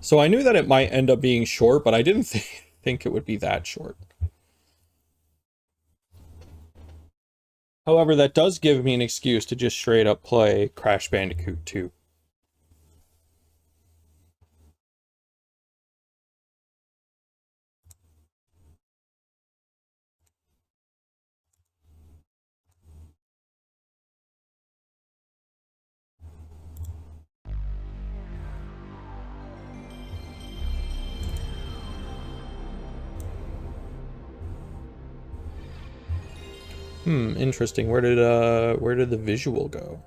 So I knew that it might end up being short, but I didn't think it would be that short. However, that does give me an excuse to just straight up play Crash Bandicoot 2. Interesting. Where did the visual go?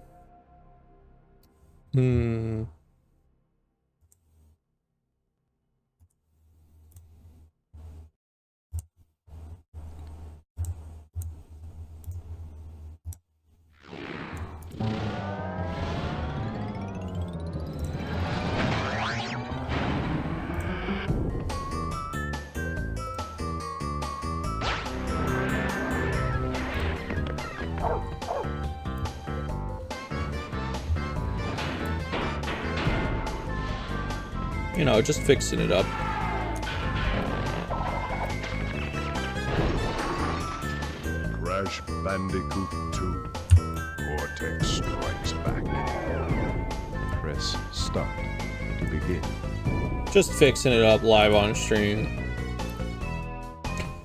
You know, just fixing it up. Crash Bandicoot 2. Cortex strikes back. Press start to begin. Just fixing it up live on stream.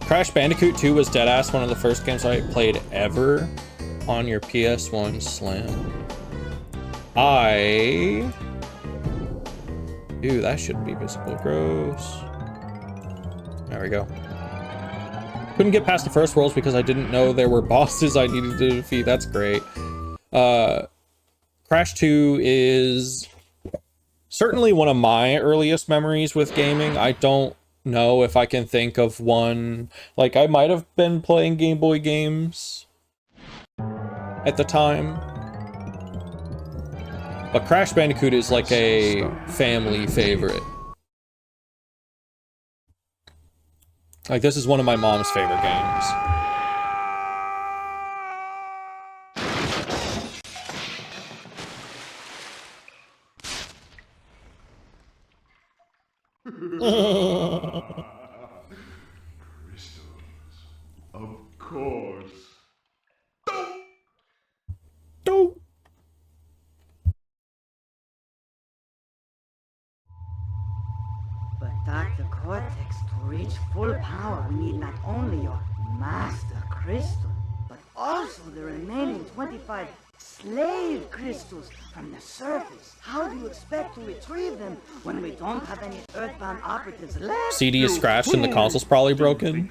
Crash Bandicoot 2 was deadass one of the first games I played ever on your PS1 Slim. Ew, that shouldn't be visible. Gross. There we go. Couldn't get past the first worlds because I didn't know there were bosses I needed to defeat. That's great. Crash 2 is certainly one of my earliest memories with gaming. I don't know if I can think of one. Like, I might have been playing Game Boy games at the time. But Crash Bandicoot is like a family favorite. Like, this is one of my mom's favorite games. Crystals. Of course. Dope. But Dr. Cortex, to reach full power, we need not only your master crystal, but also the remaining 25 slave crystals from the surface. How do you expect to retrieve them when we don't have any earthbound operatives left? CD is scratched and the console's probably broken.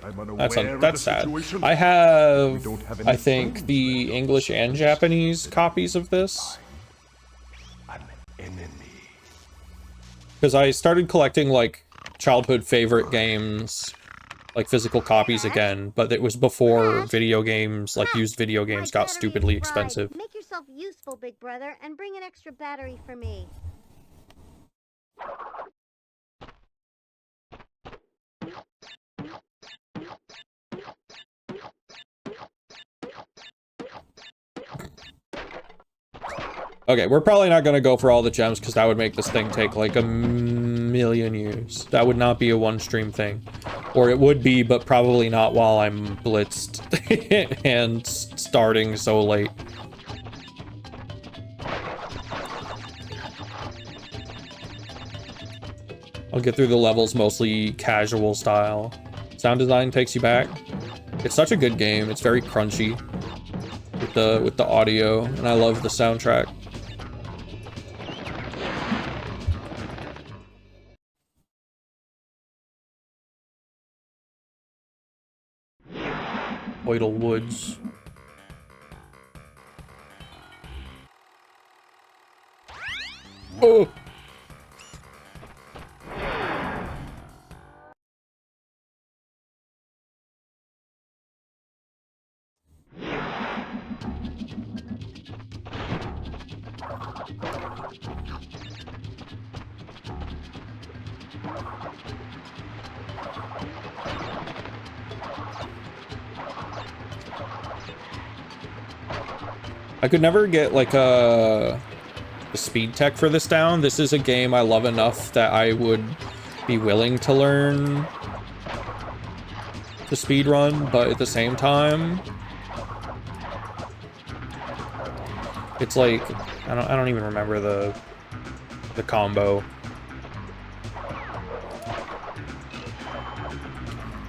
That's sad. I have, I think, the English and Japanese copies of this. I'm an enemy. Because I started collecting, like, childhood favorite games, like physical copies again, but it was before video games, like used video games, got stupidly expensive. Make yourself useful, big brother, and bring an extra battery for me. Okay, we're probably not gonna go for all the gems because that would make this thing take like a million years. That would not be a one stream thing. Or it would be, but probably not while I'm blitzed and starting so late. I'll get through the levels mostly casual style. Sound design takes you back. It's such a good game. It's very crunchy with the audio, and I love the soundtrack. Whittle Woods. Oh! I could never get like a the speed tech for this down. This is a game I love enough that I would be willing to learn to speed run, but at the same time, it's like I don't even remember the combo.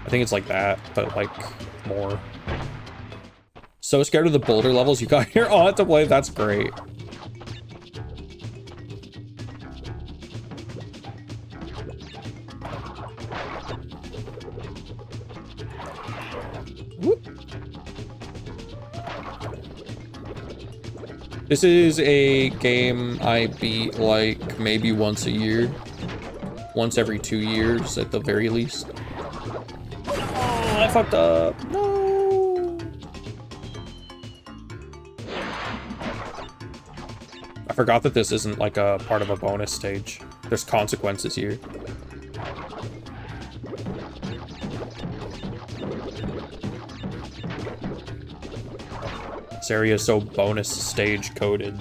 I think it's like that, but like more. So scared of the boulder levels you got here. Oh, I have to play. That's great. Whoop. This is a game I beat like maybe once a year. Once every 2 years at the very least. Oh, I fucked up. No. I forgot that this isn't like a part of a bonus stage. There's consequences here. This area is so bonus stage coded.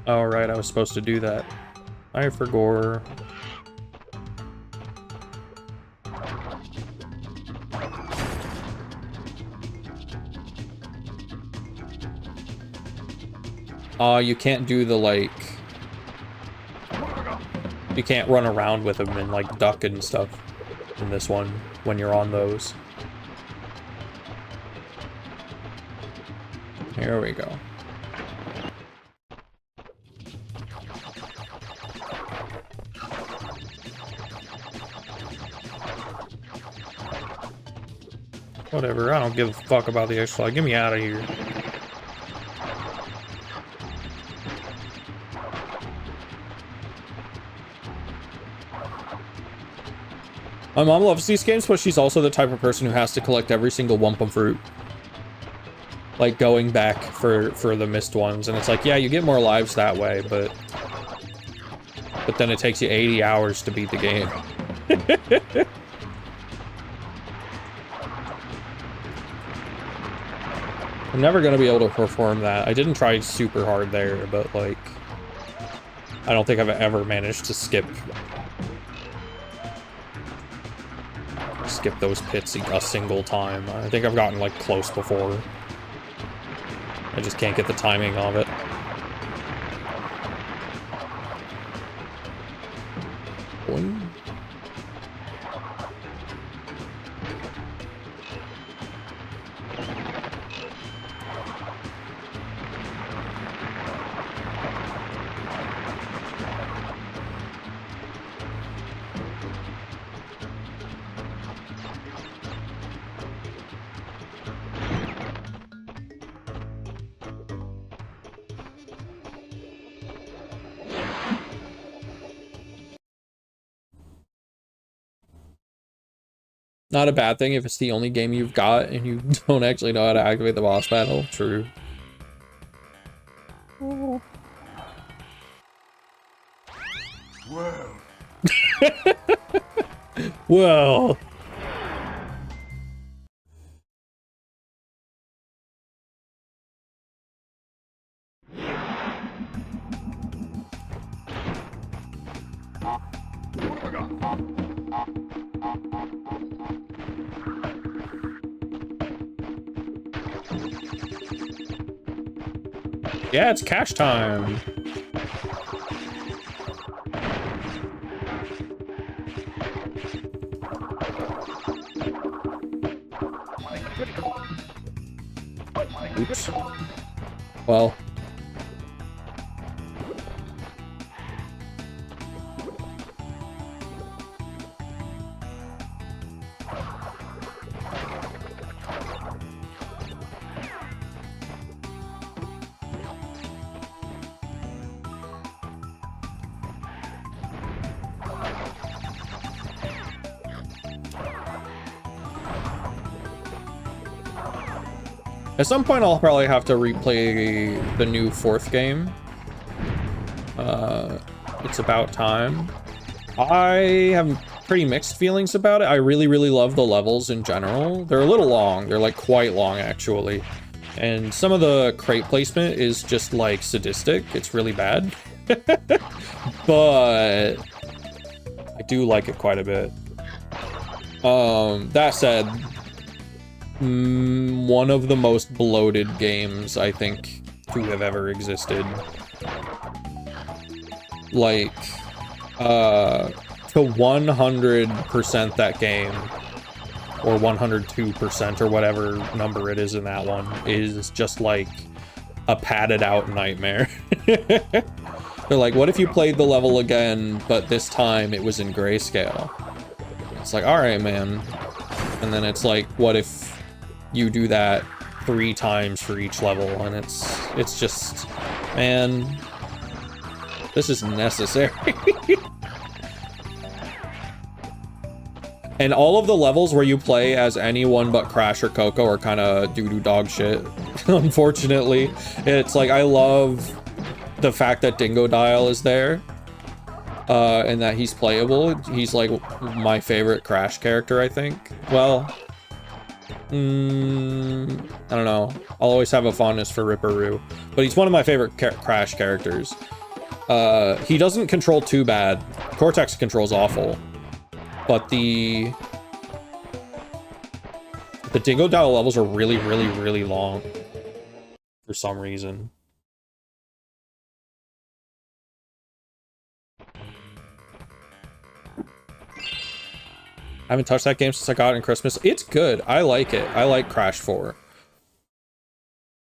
Oh, right, I was supposed to do that. I forgot. You can't do the, like... You can't run around with them and, like, duck and stuff in this one when you're on those. Here we go. Whatever, I don't give a fuck about the extra. Get me out of here. My mom loves these games, but she's also the type of person who has to collect every single Wumpa fruit. Like, going back for the missed ones. And it's like, yeah, you get more lives that way, but then it takes you 80 hours to beat the game. I'm never gonna be able to perform that. I didn't try super hard there, but like, I don't think I've ever managed to skip those pits a single time. I think I've gotten like close before. I just can't get the timing of it. Boing. Not a bad thing if it's the only game you've got and you don't actually know how to activate the boss battle. True. Oh. Well. Well. Yeah, it's cash time. Oops. Well. At some point, I'll probably have to replay the new 4th game. It's about time. I have pretty mixed feelings about it. I really, really love the levels in general. They're a little long. They're like quite long, actually. And some of the crate placement is just like sadistic. It's really bad. But I do like it quite a bit. That said, one of the most bloated games I think to have ever existed. Like, to 100% that game, or 102% or whatever number it is in that one, is just like a padded out nightmare. They're like, what if you played the level again, but this time it was in grayscale? It's like, all right, man. And then it's like, what if you do that 3 times for each level? And it's just, man, this is necessary. And all of the levels where you play as anyone but Crash or Coco are kind of doo-doo dog shit. Unfortunately, it's like, I love the fact that Dingo Dial is there, and that he's playable. He's like my favorite Crash character, I think. Well, I don't know. I'll always have a fondness for Ripperoo, but he's one of my favorite Crash characters. He doesn't control too bad. Cortex controls awful. But the Dingo Dial levels are really, really, really long for some reason. I haven't touched that game since I got it in Christmas. It's good. I like it. I like Crash 4.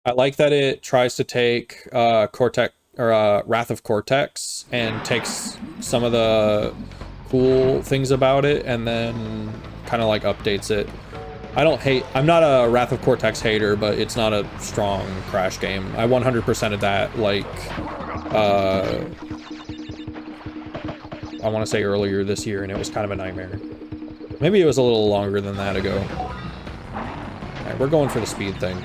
I like that it tries to take Cortex or Wrath of Cortex and takes some of the cool things about it and then kind of like updates it. I'm not a Wrath of Cortex hater, but it's not a strong Crash game. I 100%ed that, like, I want to say earlier this year, and it was kind of a nightmare. Maybe it was a little longer than that ago. All right, we're going for the speed thing.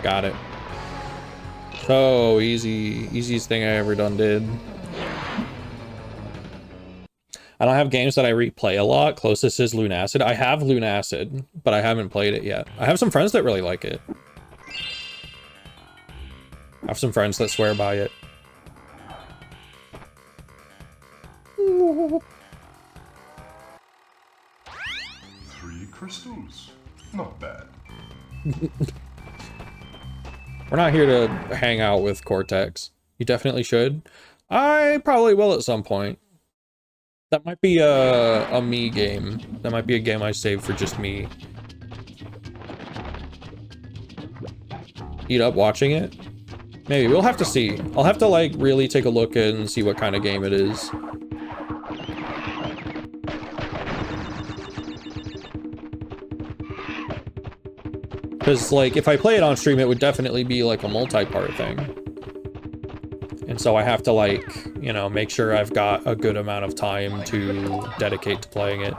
Got it. So easy. Easiest thing I ever done did. I don't have games that I replay a lot. Closest is Lunacid. I have Lunacid, but I haven't played it yet. I have some friends that really like it. I have some friends that swear by it. 3 crystals. Not bad. We're not here to hang out with Cortex. You definitely should. I probably will at some point. That might be a me game. That might be a game I save for just me. Eat up watching it? Maybe. We'll have to see. I'll have to, like, really take a look and see what kind of game it is. Because, like, if I play it on stream, it would definitely be, like, a multi-part thing. And so I have to, like, you know, make sure I've got a good amount of time to dedicate to playing it.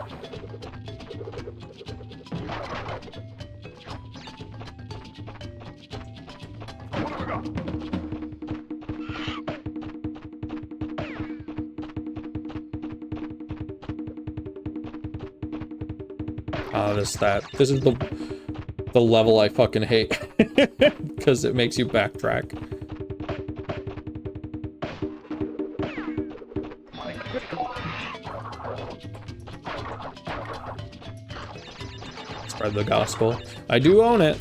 This is the level I fucking hate. Because it makes you backtrack. Spread the gospel. I do own it.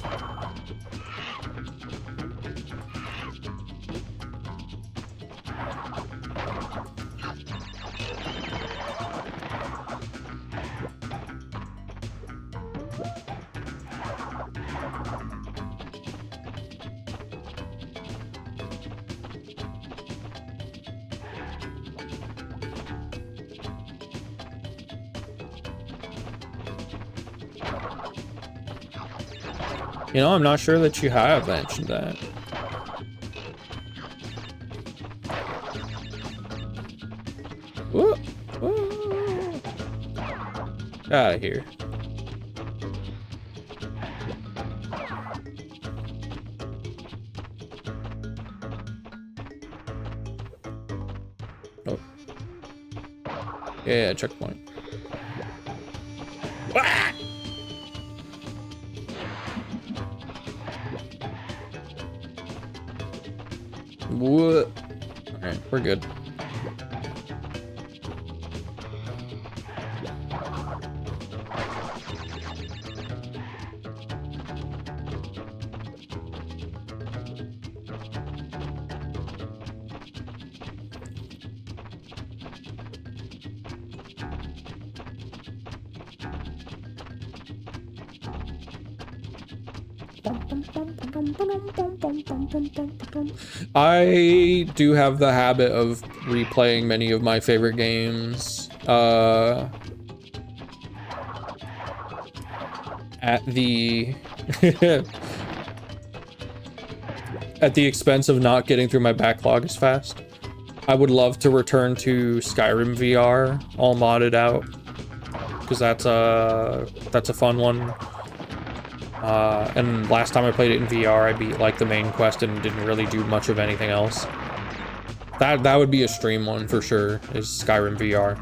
You know, I'm not sure that you have mentioned that. Whoa. Whoa. Out of here. Oh. Yeah, checkpoint. Ah! What? Alright, we're good. I do have the habit of replaying many of my favorite games at the at the expense of not getting through my backlog as fast. I would love to return to Skyrim VR all modded out, because that's a fun one. And last time I played it in VR, I beat like the main quest and didn't really do much of anything else. That would be a stream one for sure, is Skyrim VR.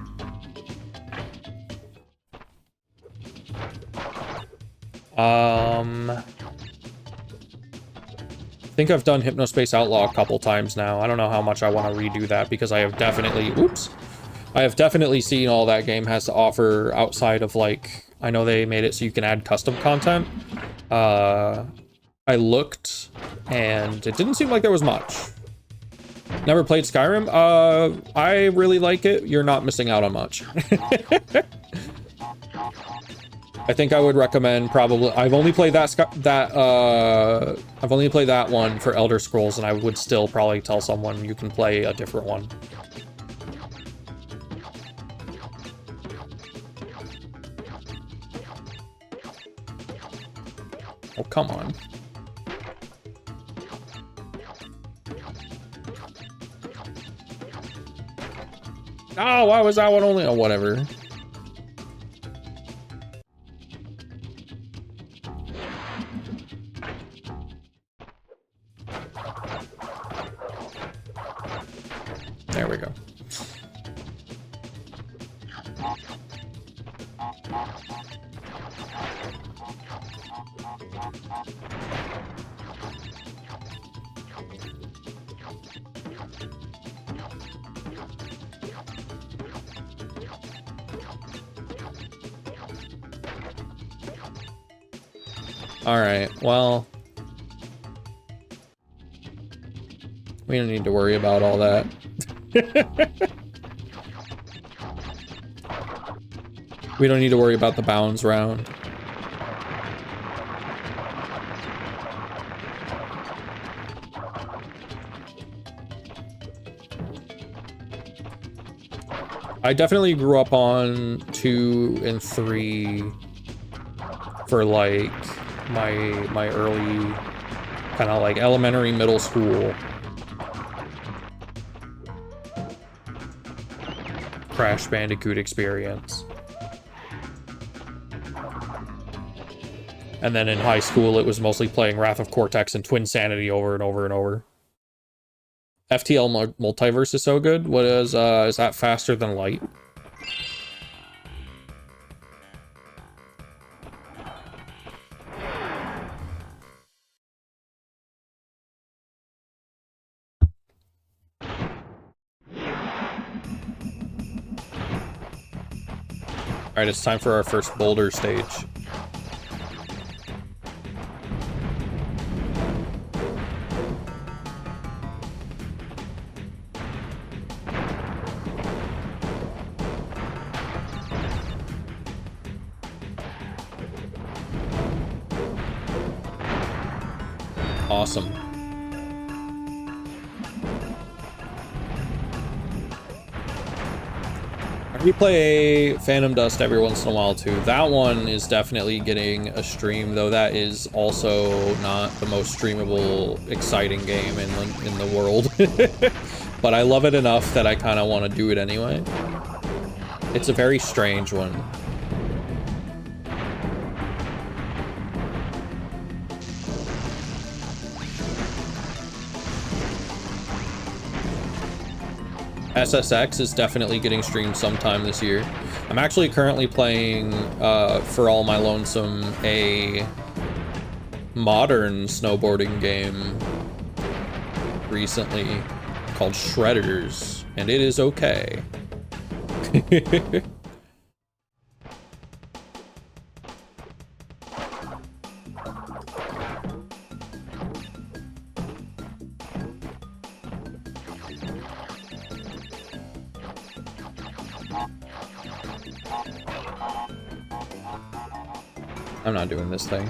I think I've done Hypnospace Outlaw a couple times now. I don't know how much I want to redo that, because I have definitely, I have definitely seen all that game has to offer outside of, like, I know they made it so you can add custom content. I looked and it didn't seem like there was much. Never played Skyrim. I really like it. You're not missing out on much. I think I would recommend probably, I've only played that one for Elder Scrolls, and I would still probably tell someone you can play a different one. Oh, come on. Oh, why was that one only? Oh, whatever. There we go. All right, well, we don't need to worry about all that. We don't need to worry about the bounds round. I definitely grew up on 2 and 3 for like my early kind of like elementary, middle school Crash Bandicoot experience. And then in high school, it was mostly playing Wrath of Cortex and Twin Sanity over and over and over. FTL Multiverse is so good. What is that faster than light? All right, it's time for our first boulder stage. Awesome. We play Phantom Dust every once in a while too. That one is definitely getting a stream, though that is also not the most streamable, exciting game in the world. But I love it enough that I kind of want to do it anyway. It's a very strange one. SSX is definitely getting streamed sometime this year. I'm actually currently playing, for all my lonesome, a modern snowboarding game recently called Shredders, and it is okay. I'm not doing this thing.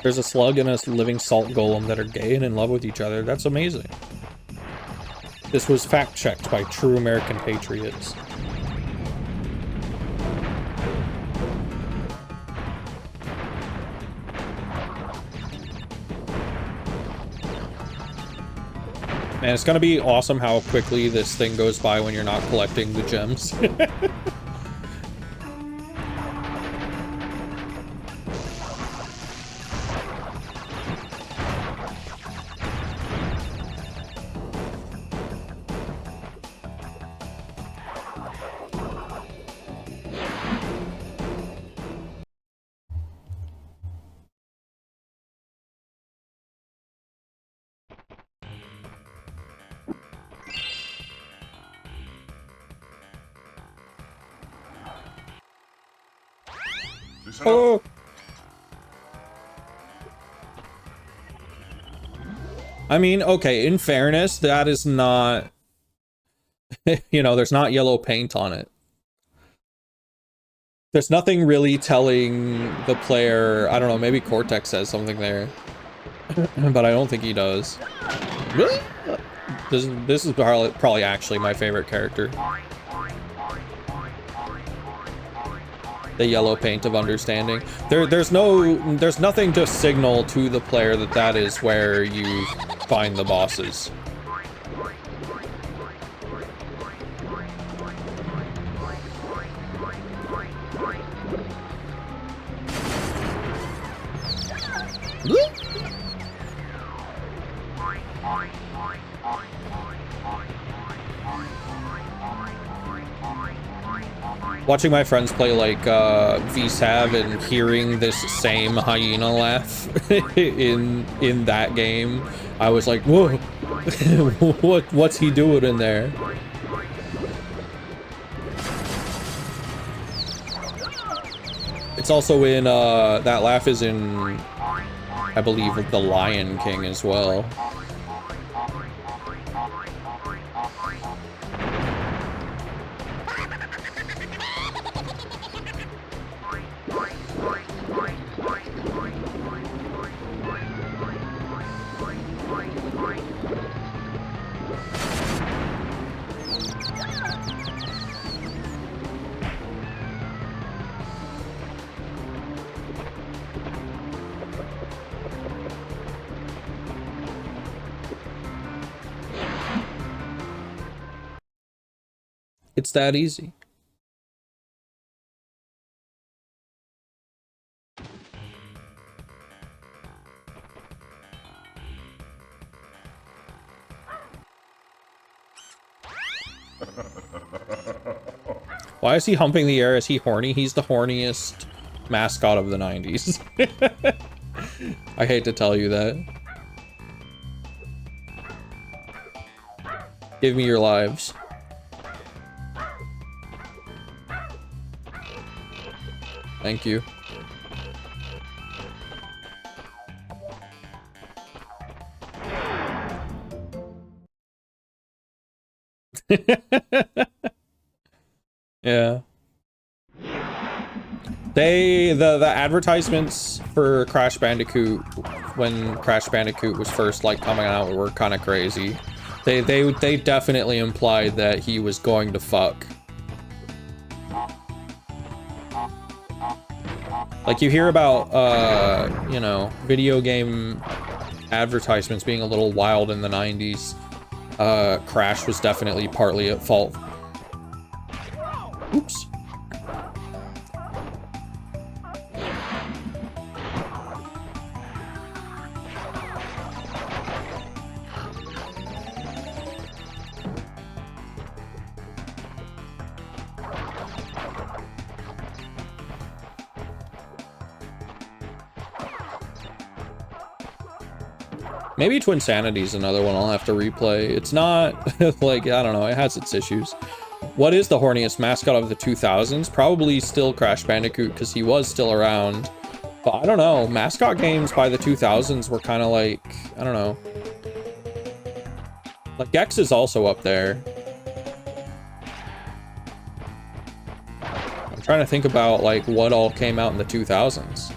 There's a slug and a living salt golem that are gay and in love with each other. That's amazing. This was fact-checked by true American patriots. Man, it's gonna be awesome how quickly this thing goes by when you're not collecting the gems. Oh! I mean, okay, in fairness, that is not... you know, there's not yellow paint on it. There's nothing really telling the player... I don't know, maybe Cortex says something there. But I don't think he does. This is probably actually my favorite character. The yellow paint of understanding. There's nothing to signal to the player that that is where you find the bosses. Watching my friends play like VSAV and hearing this same hyena laugh in that game, I was like, whoa, what's he doing in there? It's also in that laugh is in, I believe, The Lion King as well. It's that easy. Why is he humping the air? Is he horny? He's the horniest mascot of the 90s. I hate to tell you that. Give me your lives. Thank you. Yeah. The advertisements for Crash Bandicoot when Crash Bandicoot was first like coming out were kind of crazy. They definitely implied that he was going to fuck. Like you hear about you know, video game advertisements being a little wild in the 90s. Crash was definitely partly at fault. Oops. Maybe Twinsanity is another one I'll have to replay. It's not, like, I don't know, it has its issues. What is the horniest mascot of the 2000s? Probably still Crash Bandicoot, because he was still around. But I don't know, mascot games by the 2000s were kind of like, I don't know. Like, Gex is also up there. I'm trying to think about, like, what all came out in the 2000s.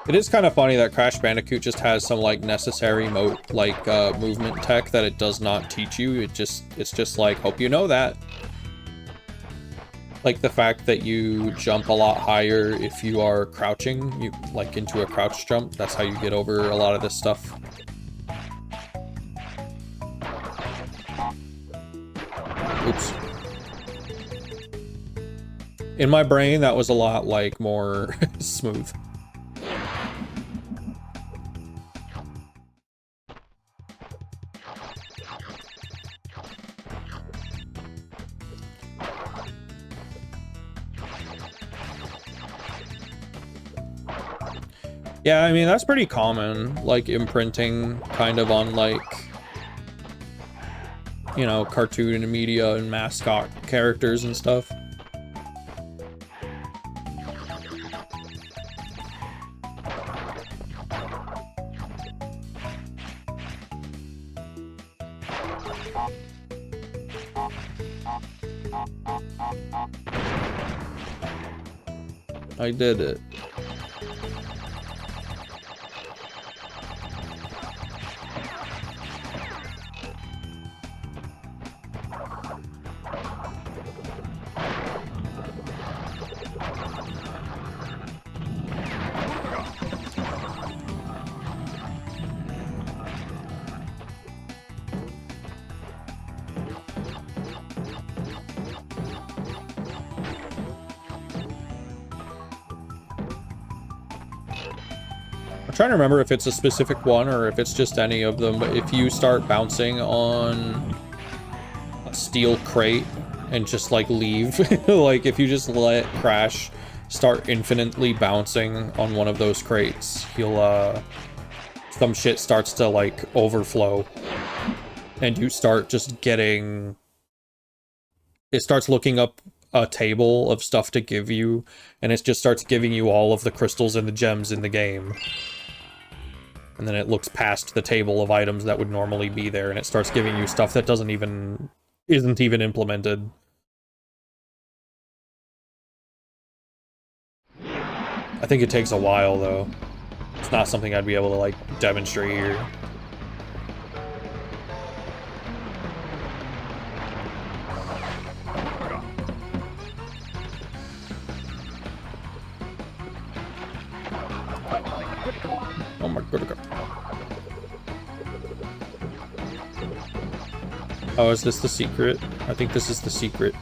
It is kind of funny that Crash Bandicoot just has some like necessary movement tech that it does not teach you. It's just like, hope you know that. Like the fact that you jump a lot higher if you are crouching, you like into a crouch jump. That's how you get over a lot of this stuff. Oops. In my brain, that was a lot like more smooth. Yeah, I mean, that's pretty common, like, imprinting kind of on, like, you know, cartoon and media and mascot characters and stuff. I did it. I'm trying to remember if it's a specific one or if it's just any of them, but if you start bouncing on a steel crate and just like leave, like if you just let Crash start infinitely bouncing on one of those crates, he'll some shit starts to like overflow and you start just getting, it starts looking up a table of stuff to give you, and it just starts giving you all of the crystals and the gems in the game. And then it looks past the table of items that would normally be there, and it starts giving you stuff that isn't even implemented. I think it takes a while, though. It's not something I'd be able to, like, demonstrate here. Oh my god. Oh, is this the secret? I think this is the secret.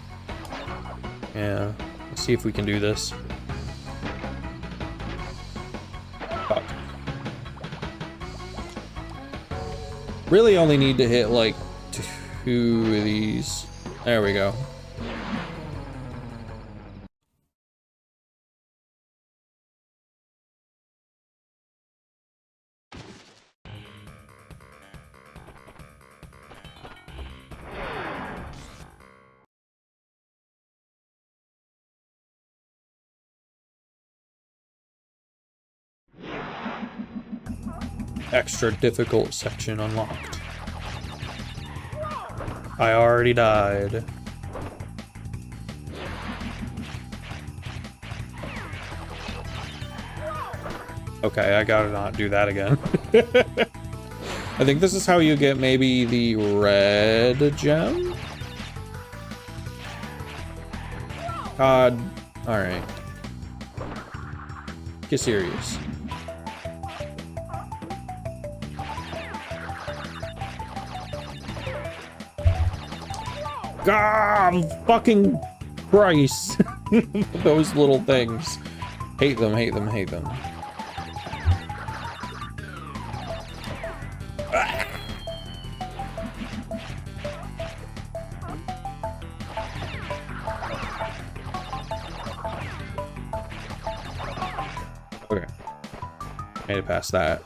Yeah. Let's see if we can do this. Fuck. Really only need to hit like 2 of these. There we go. Extra difficult section unlocked. I already died. Okay, I gotta not do that again. I think this is how you get maybe the red gem? God. Alright. Get serious. God, fucking Christ. Those little things. Hate them, hate them, hate them. Okay. Made it past that.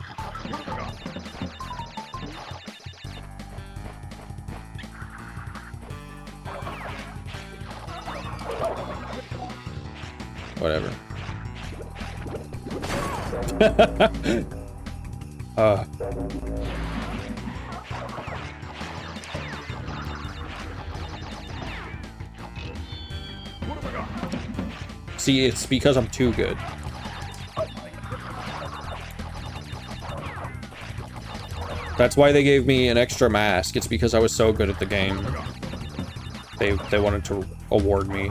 Whatever. See, it's because I'm too good. That's why they gave me an extra mask. It's because I was so good at the game. They wanted to award me.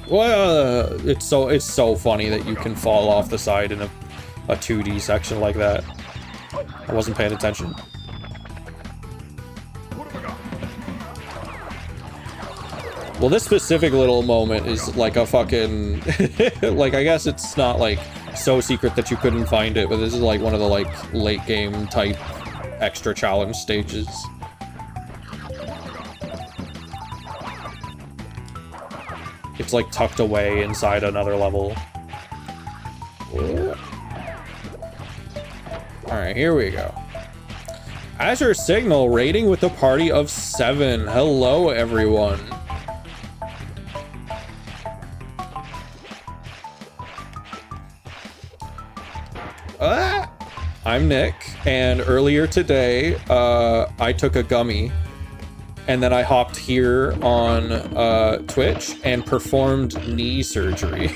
Well, it's so funny that you can fall off the side in a 2D section like that. I wasn't paying attention. Well, this specific little moment is like a fucking like, I guess it's not like so secret that you couldn't find it, but this is like one of the like late game type extra challenge stages. It's like tucked away inside another level. Yeah. Alright, here we go. Azure Signal rating with a party of 7. Hello, everyone. I'm Nick, and earlier today, I took a gummy, and then I hopped here on Twitch and performed knee surgery.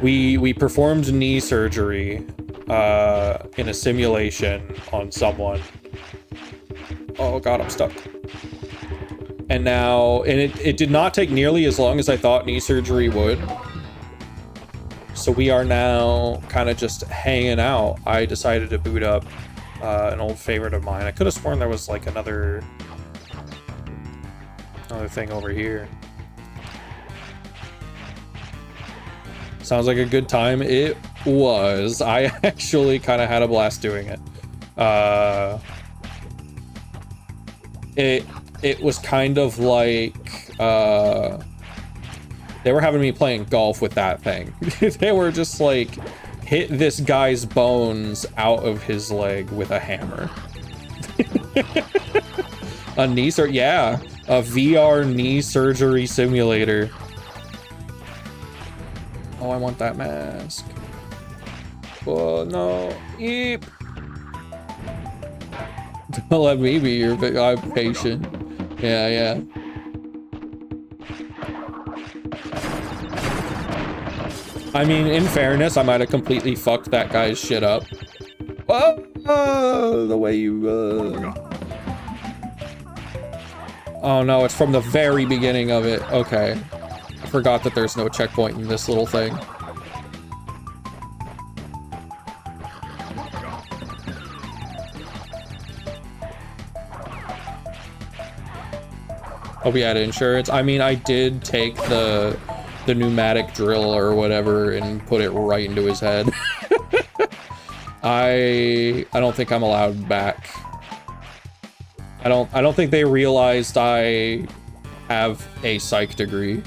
we performed knee surgery in a simulation on someone. Oh god, I'm stuck. And now, and it did not take nearly as long as I thought knee surgery would. So we are now kind of just hanging out. I decided to boot up an old favorite of mine. I could have sworn there was like another thing over here. Sounds like a good time. It was. I actually kind of had a blast doing it. It was kind of like they were having me playing golf with that thing. They were just like, hit this guy's bones out of his leg with a hammer. A knee surgery, yeah, a VR knee surgery simulator. Oh, I want that mask. Oh no, eep. Don't let me be your I'm patient. Yeah. I mean, in fairness, I might have completely fucked that guy's shit up. Oh, the way you... Oh no, it's from the very beginning of it. Okay. I forgot that there's no checkpoint in this little thing. Oh, we had insurance. I mean, I did take the pneumatic drill or whatever and put it right into his head. I don't think I'm allowed back. I don't think they realized I have a psych degree.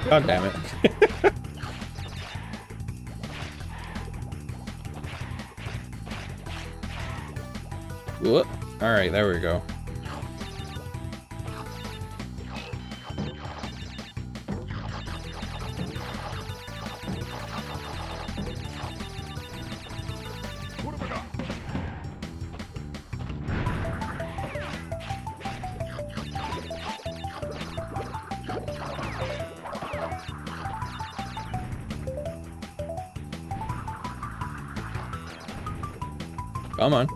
God damn it. Whoop. All right, there we go. Come on.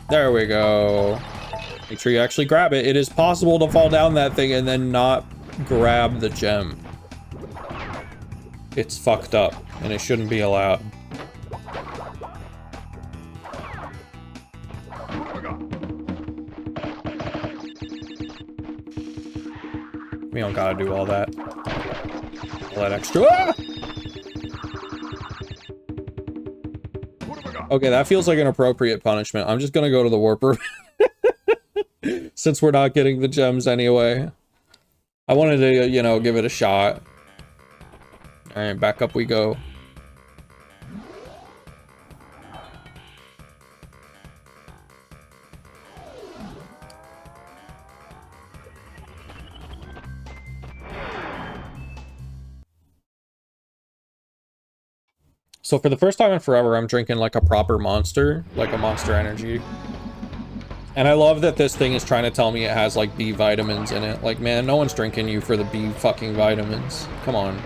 There we go. Make sure you actually grab it. It is possible to fall down that thing and then not grab the gem. It's fucked up and it shouldn't be allowed. We don't gotta do all that. All that extra. Ah! Okay, that feels like an appropriate punishment. I'm just gonna go to the warp room. Since we're not getting the gems anyway. I wanted to, you know, give it a shot. Alright, back up we go. So for the first time in forever, I'm drinking like a proper Monster, like a Monster Energy. And I love that this thing is trying to tell me it has like B vitamins in it. Like, man, no one's drinking you for the B fucking vitamins. Come on.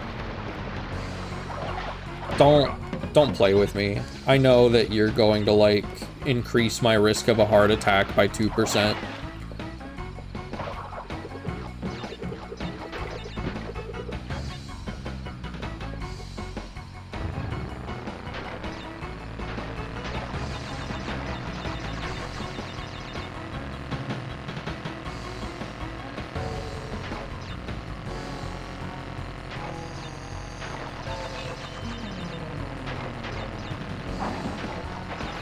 Don't play with me. I know that you're going to like increase my risk of a heart attack by 2%.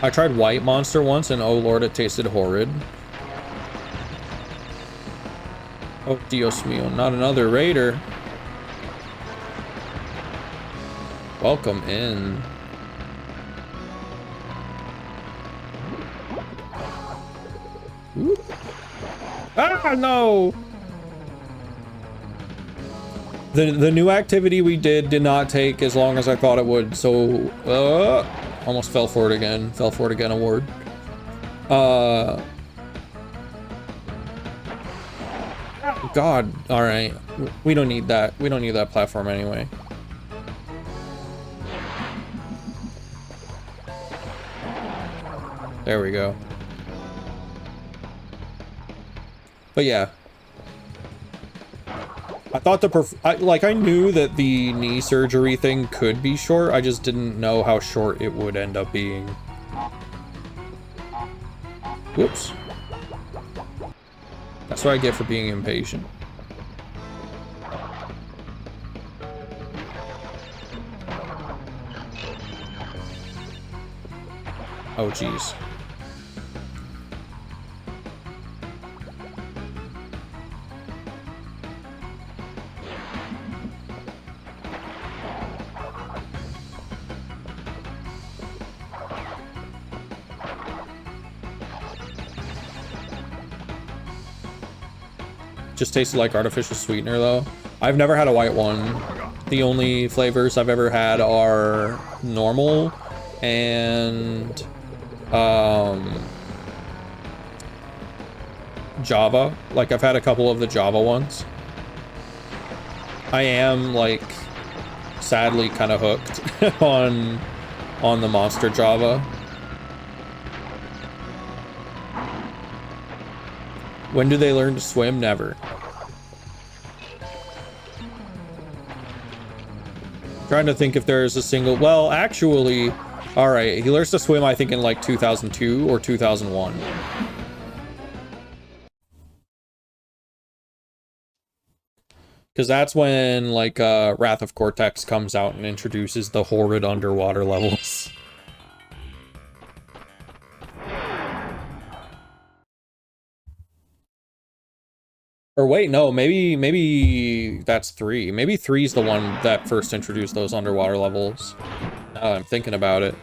I tried White Monster once and oh lord, it tasted horrid. Oh Dios mío, not another raider. Welcome in. Ooh. Ah, no! The new activity we did not take as long as I thought it would, so almost fell for it again. Fell for it again award. God, alright. We don't need that. We don't need that platform anyway. There we go. But yeah. I thought I knew that the knee surgery thing could be short, I just didn't know how short it would end up being. Whoops. That's what I get for being impatient. Oh, jeez. Just tasted like artificial sweetener though. I've never had a white one. The only flavors I've ever had are normal and Java. Like I've had a couple of the Java ones. I am like sadly kind of hooked on the Monster Java. When do they learn to swim? Never. Trying to think if there's a single, well, actually, all right, he learns to swim, I think in like 2002 or 2001. Because that's when like Wrath of Cortex comes out and introduces the horrid underwater levels. Or wait, no, maybe that's 3. Maybe 3 is the one that first introduced those underwater levels. Now that I'm thinking about it.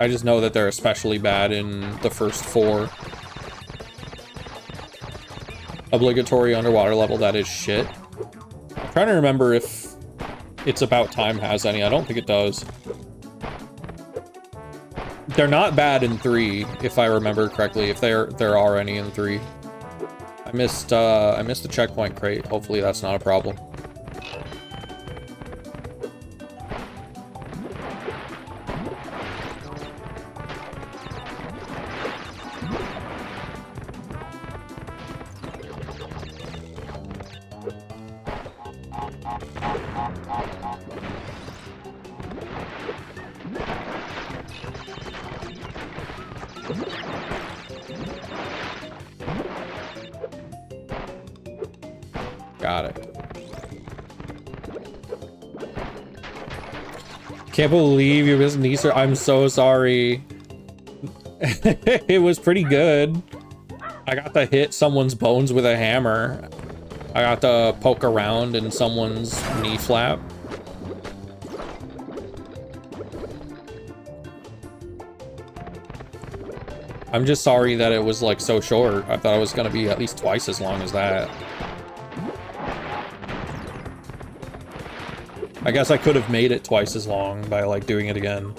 I just know that they're especially bad in the first 4. Obligatory underwater level, that is shit. I'm trying to remember if It's About Time has any. I don't think it does. They're not bad in 3, if I remember correctly, if there are any in 3. I missed the checkpoint crate. Hopefully that's not a problem. Got it. Can't believe you missed Easter. I'm so sorry. It was pretty good. I got to hit someone's bones with a hammer. I got to poke around in someone's knee flap. I'm just sorry that it was like so short. I thought it was gonna be at least twice as long as that. I guess I could have made it twice as long by like doing it again.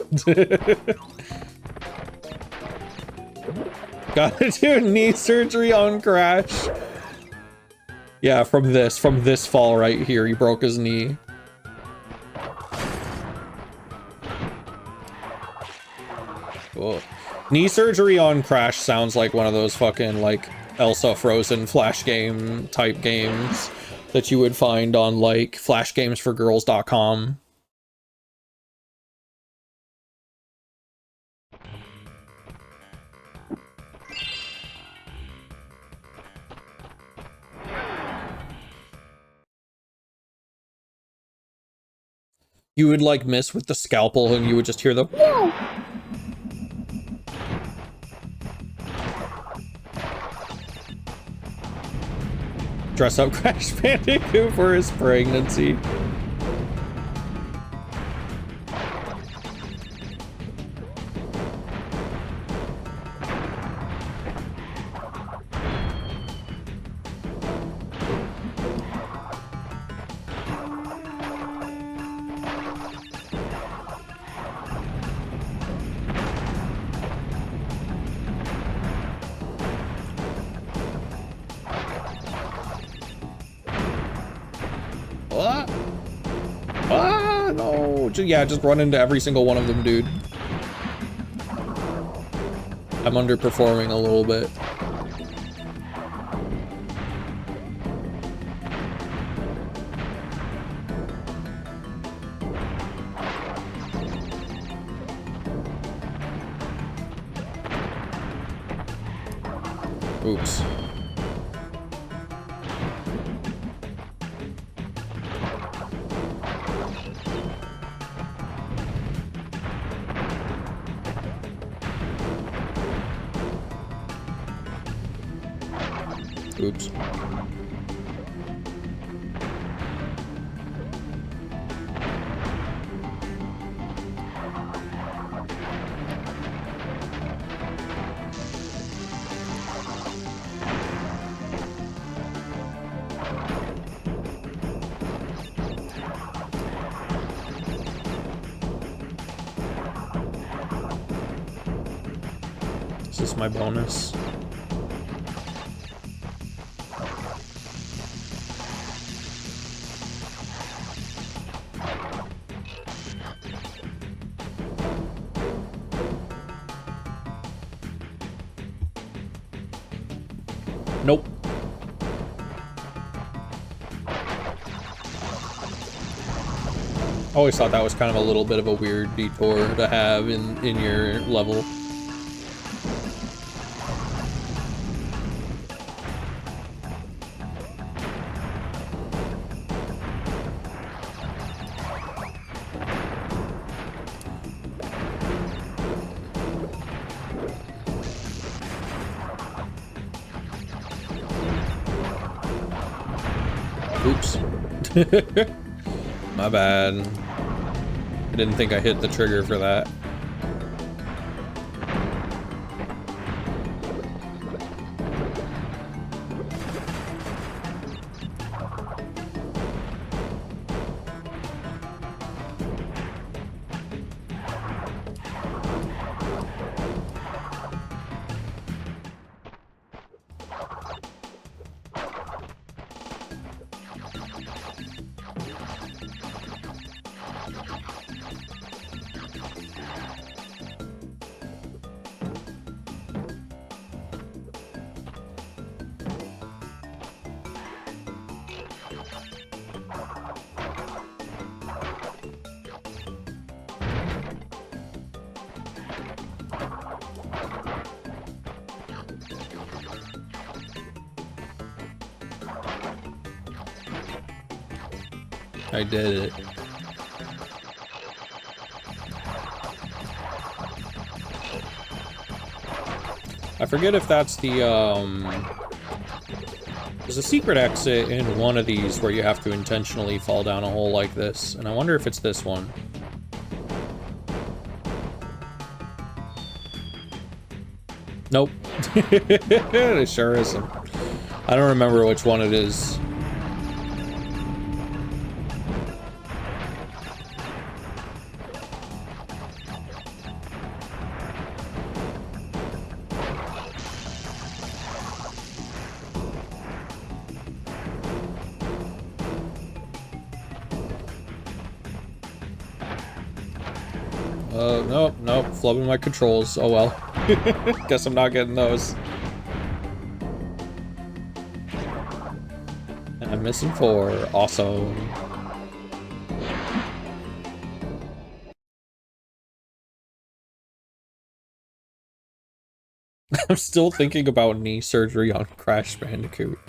Gotta do knee surgery on Crash. Yeah, from this fall right here, he broke his knee. Cool. Knee surgery on Crash sounds like one of those fucking like Elsa Frozen flash game type games that you would find on like flashgamesforgirls.com. You would like miss with the scalpel and you would just hear the whoa. Dress up Crash Bandicoot for his pregnancy. Yeah, just run into every single one of them, dude. I'm underperforming a little bit. Oops. Oops. This is my bonus. Nope. Always thought that was kind of a little bit of a weird detour to have in your level. Oops. My bad. I didn't think I hit the trigger for that. I did it. I forget if that's the, there's a secret exit in one of these where you have to intentionally fall down a hole like this, and I wonder if it's this one. Nope. It sure isn't. I don't remember which one it is. Nope, flubbing my controls. Oh well. Guess I'm not getting those. And I'm missing 4. Awesome. I'm still thinking about knee surgery on Crash Bandicoot.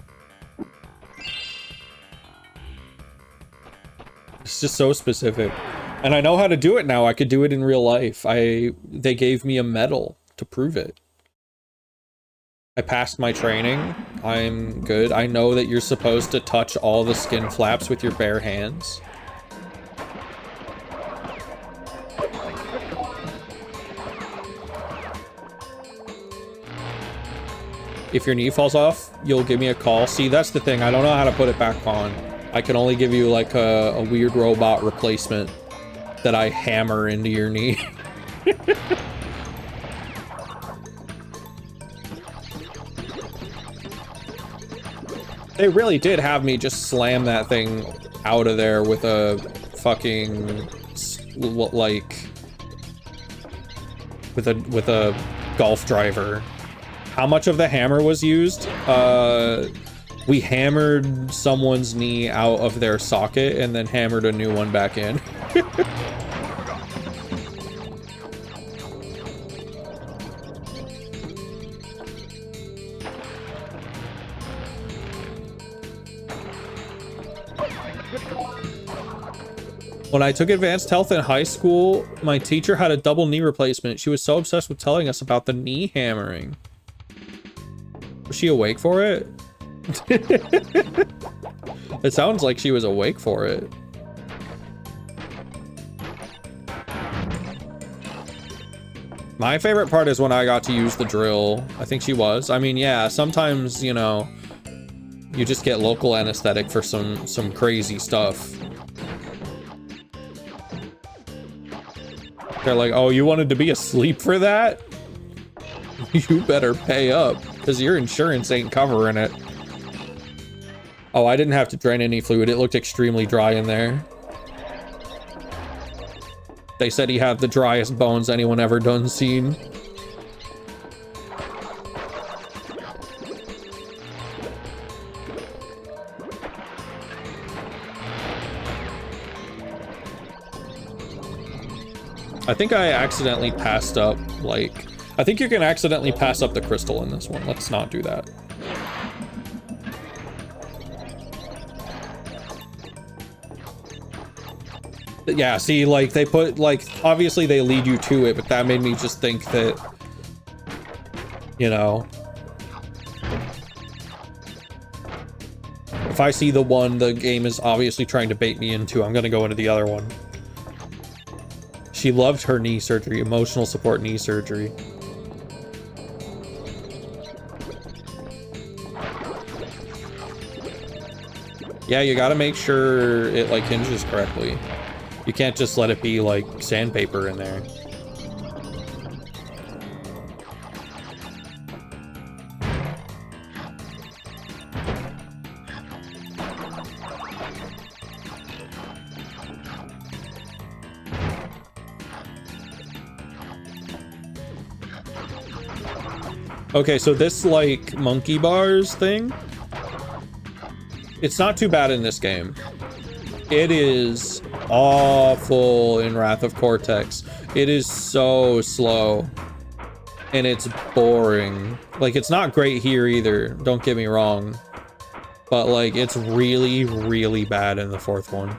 It's just so specific. And I know how to do it now. I could do it in real life. They gave me a medal to prove it. I passed my training. I'm good. I know that you're supposed to touch all the skin flaps with your bare hands. If your knee falls off, you'll give me a call. See, that's the thing. I don't know how to put it back on. I can only give you like a weird robot replacement that I hammer into your knee. They really did have me just slam that thing out of there with a fucking like with a golf driver. How much of the hammer was used? We hammered someone's knee out of their socket and then hammered a new one back in. When I took advanced health in high school, my teacher had a double knee replacement. She was so obsessed with telling us about the knee hammering. Was she awake for it? It sounds like she was awake for it. My favorite part is when I got to use the drill. I think she was. I mean, yeah, sometimes, you know, you just get local anesthetic for some crazy stuff. They're like, oh, you wanted to be asleep for that? You better pay up, because your insurance ain't covering it. Oh, I didn't have to drain any fluid. It looked extremely dry in there. They said he had the driest bones anyone ever done seen. I think I accidentally passed up, like... I think you can accidentally pass up the crystal in this one. Let's not do that. Yeah, see, like, they put, like, obviously they lead you to it, but that made me just think that, you know... If I see the one the game is obviously trying to bait me into, I'm gonna go into the other one. She loved her knee surgery, emotional support knee surgery. Yeah, you gotta make sure it like hinges correctly. You can't just let it be like sandpaper in there. Okay, so this, like, monkey bars thing, it's not too bad in this game. It is awful in Wrath of Cortex. It is so slow. And it's boring. Like, it's not great here either, don't get me wrong. But, like, it's really, really bad in the fourth one.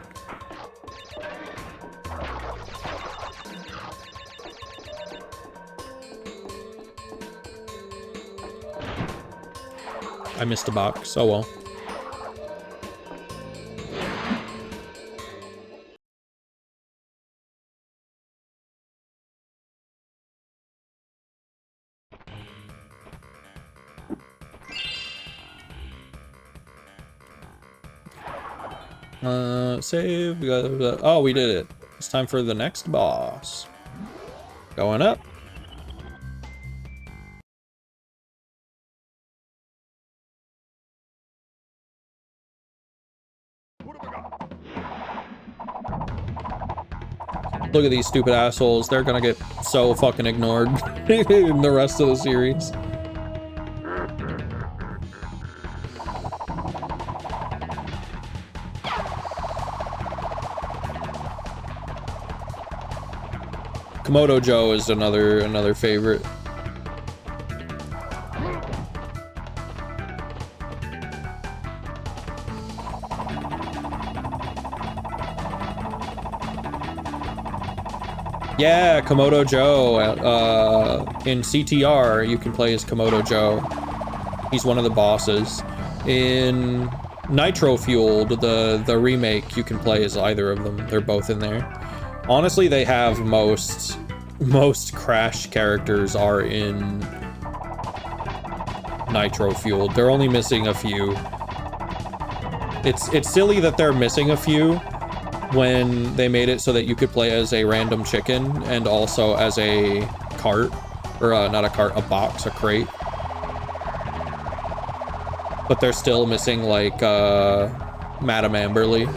I missed a box. Oh well. Save. Oh, we did it. It's time for the next boss. Going up. Look at these stupid assholes. They're gonna get so fucking ignored in the rest of the series. Komodo Joe is another favorite. Yeah, Komodo Joe. In CTR, you can play as Komodo Joe. He's one of the bosses. In Nitro Fueled, the remake, you can play as either of them. They're both in there. Honestly, they have most Crash characters are in Nitro Fueled. They're only missing a few. It's silly that they're missing a few when they made it so that you could play as a random chicken and also as a cart, or not a cart, a box, a crate. But they're still missing like Madame Amberly.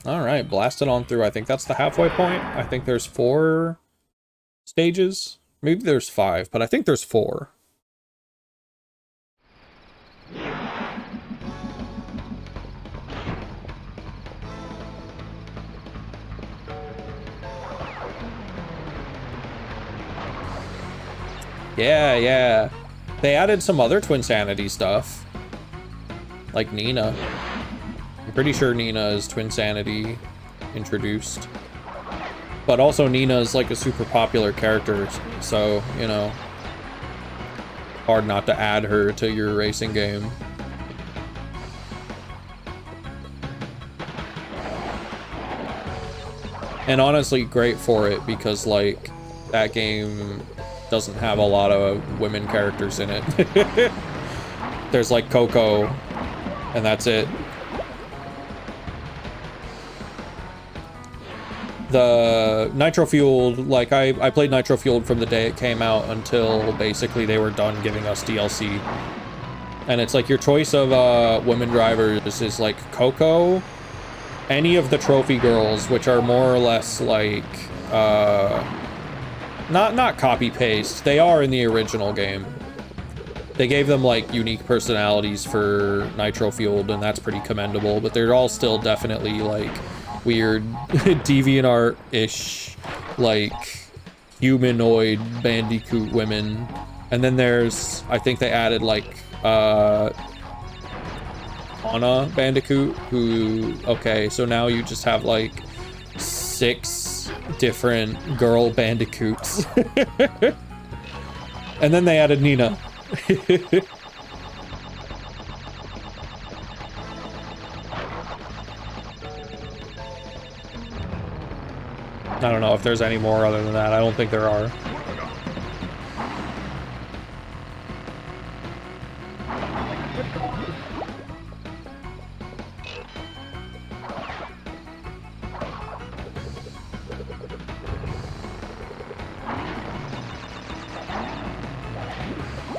All right, blast it on through. I think that's the halfway point. I think there's 4 stages. Maybe there's 5, but I think there's 4. Yeah. They added some other Twinsanity stuff. Like Nina. I'm pretty sure Nina is Twinsanity introduced. But also Nina is like a super popular character, so, you know. hard not to add her to your racing game. And honestly, great for it, because like that game doesn't have a lot of women characters in it. There's like Coco, and that's it. The Nitro Fueled, like I played Nitro Fueled from the day it came out until basically they were done giving us DLC. And it's like your choice of women drivers is like Coco, any of the trophy girls, which are more or less like not copy paste. They are in the original game. They gave them like unique personalities for Nitro Fueled, and that's pretty commendable, but they're all still definitely like weird DeviantArt-ish, like humanoid Bandicoot women. And then there's, I think they added like Anna Bandicoot, who, okay, so now you just have like 6 different girl Bandicoots. And then they added Nina. I don't know if there's any more other than that. I don't think there are.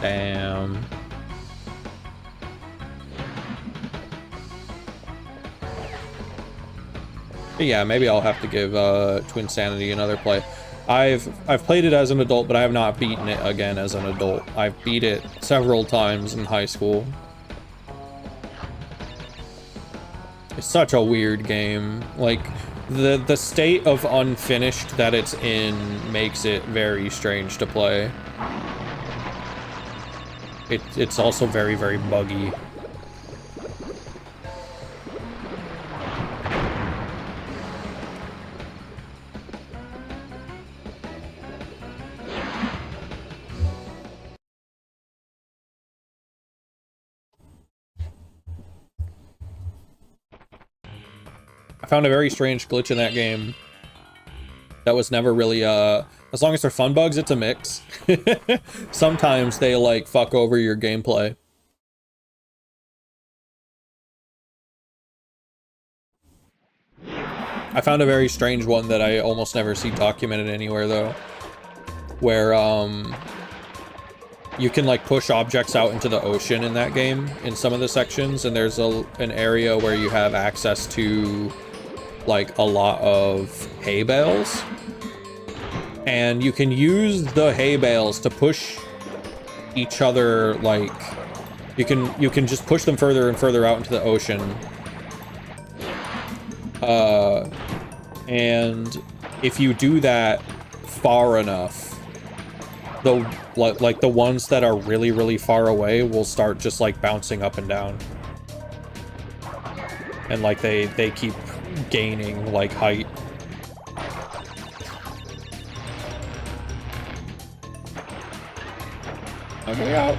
Damn. Yeah, maybe I'll have to give Twinsanity another play. I've played it as an adult, but I have not beaten it again as an adult. I've beat it several times in high school. It's such a weird game. Like, the state of unfinished that it's in makes it very strange to play. It's also very, very buggy. I found a very strange glitch in that game that was never really, as long as they're fun bugs, it's a mix. Sometimes they, like, fuck over your gameplay. I found a very strange one that I almost never see documented anywhere, though. Where, you can, like, push objects out into the ocean in that game, in some of the sections, and there's an area where you have access to, like, a lot of hay bales. And you can use the hay bales to push each other, like, you can just push them further and further out into the ocean. And if you do that far enough, the ones that are really, really far away will start just, like, bouncing up and down. And, like, they keep gaining, like, height. Okay, out.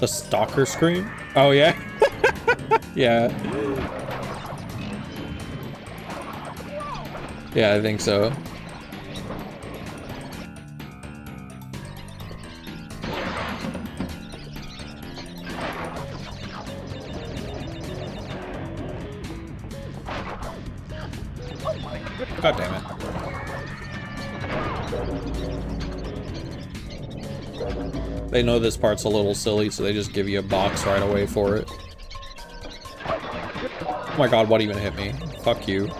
The stalker scream? Oh, yeah? Yeah. Yeah, I think so. God damn it. They know this part's a little silly, so they just give you a box right away for it. Oh my god, what even hit me? Fuck you.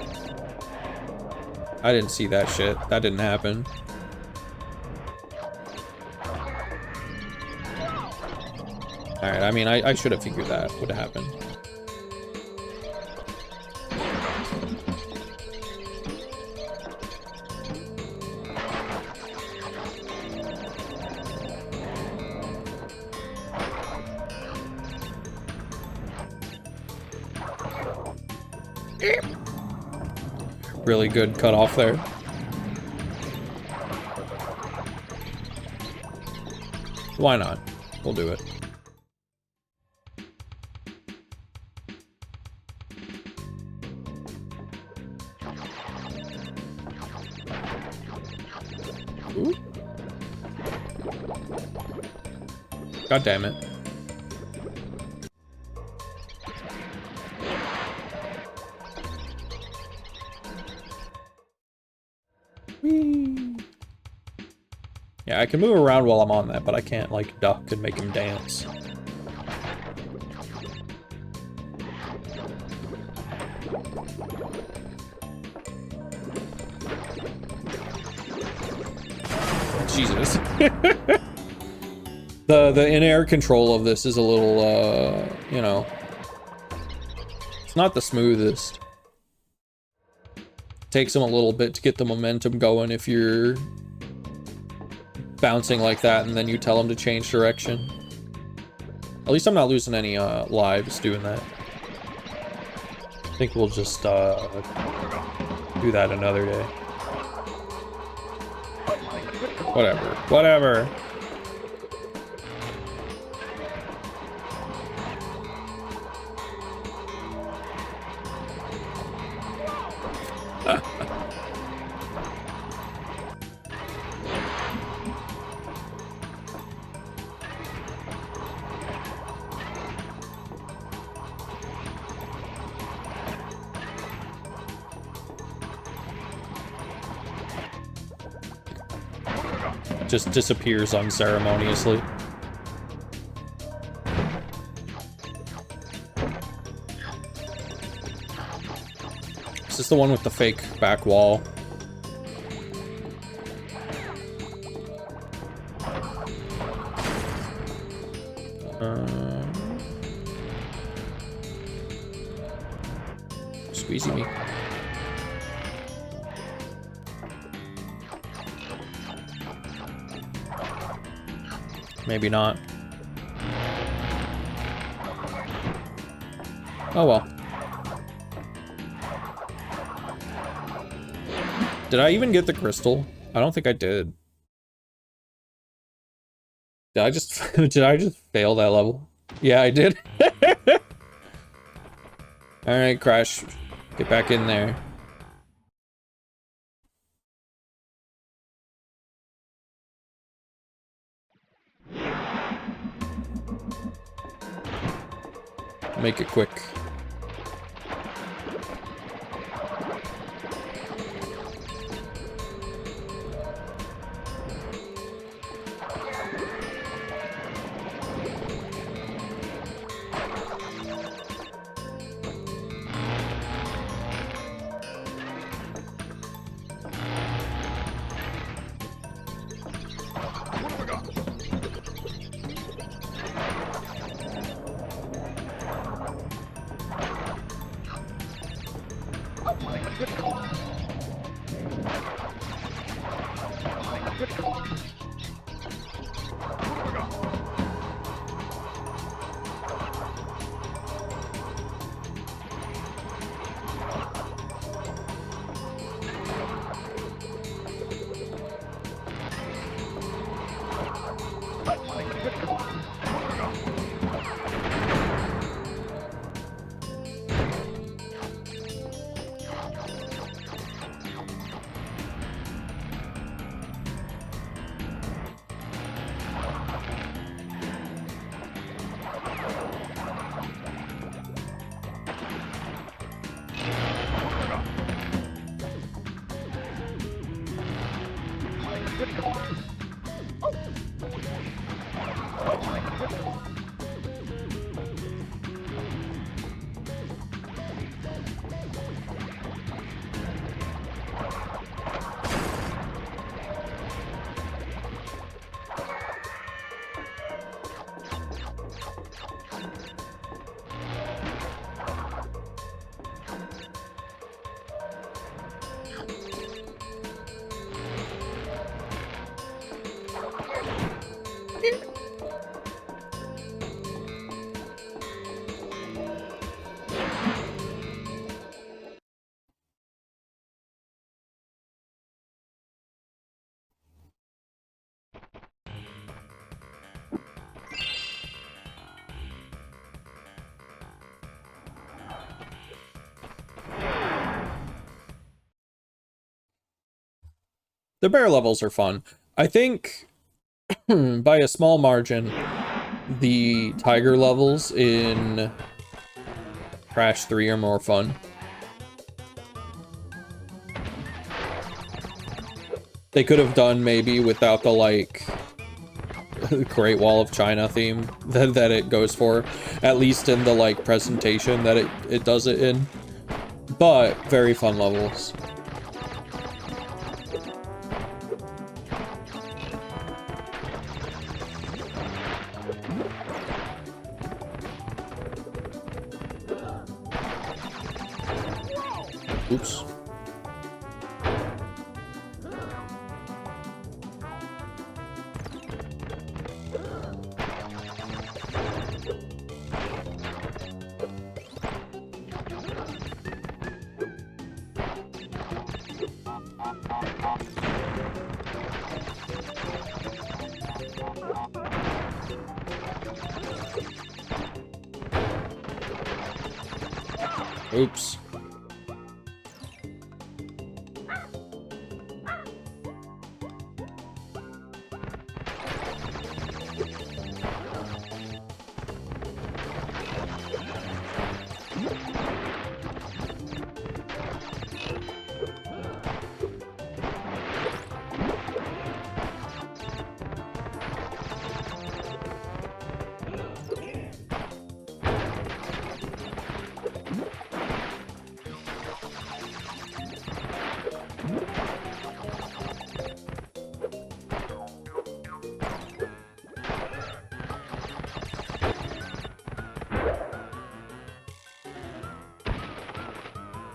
I didn't see that shit. That didn't happen. Alright, I mean, I should have figured that would have happened. Really good cutoff there. Why not? We'll do it. Ooh. God damn it. Whee. Yeah, I can move around while I'm on that, but I can't, like, duck and make him dance. Jesus. The in-air control of this is a little, you know, it's not the smoothest. Takes them a little bit to get the momentum going if you're bouncing like that and then you tell them to change direction. At least I'm not losing any lives doing that. I think we'll just do that another day. Whatever. Whatever. Just disappears unceremoniously. Is this the one with the fake back wall? Squeezy me. Maybe not. Oh well. Did I even get the crystal? I don't think I did. Did I just did I just fail that level? Yeah, I did. Alright, Crash. Get back in there. Make it quick. The bear levels are fun. I think, by a small margin, the tiger levels in Crash 3 are more fun. They could have done maybe without the, like, Great Wall of China theme that it goes for, at least in the, like, presentation that it does it in. But very fun levels. Oops. Oops.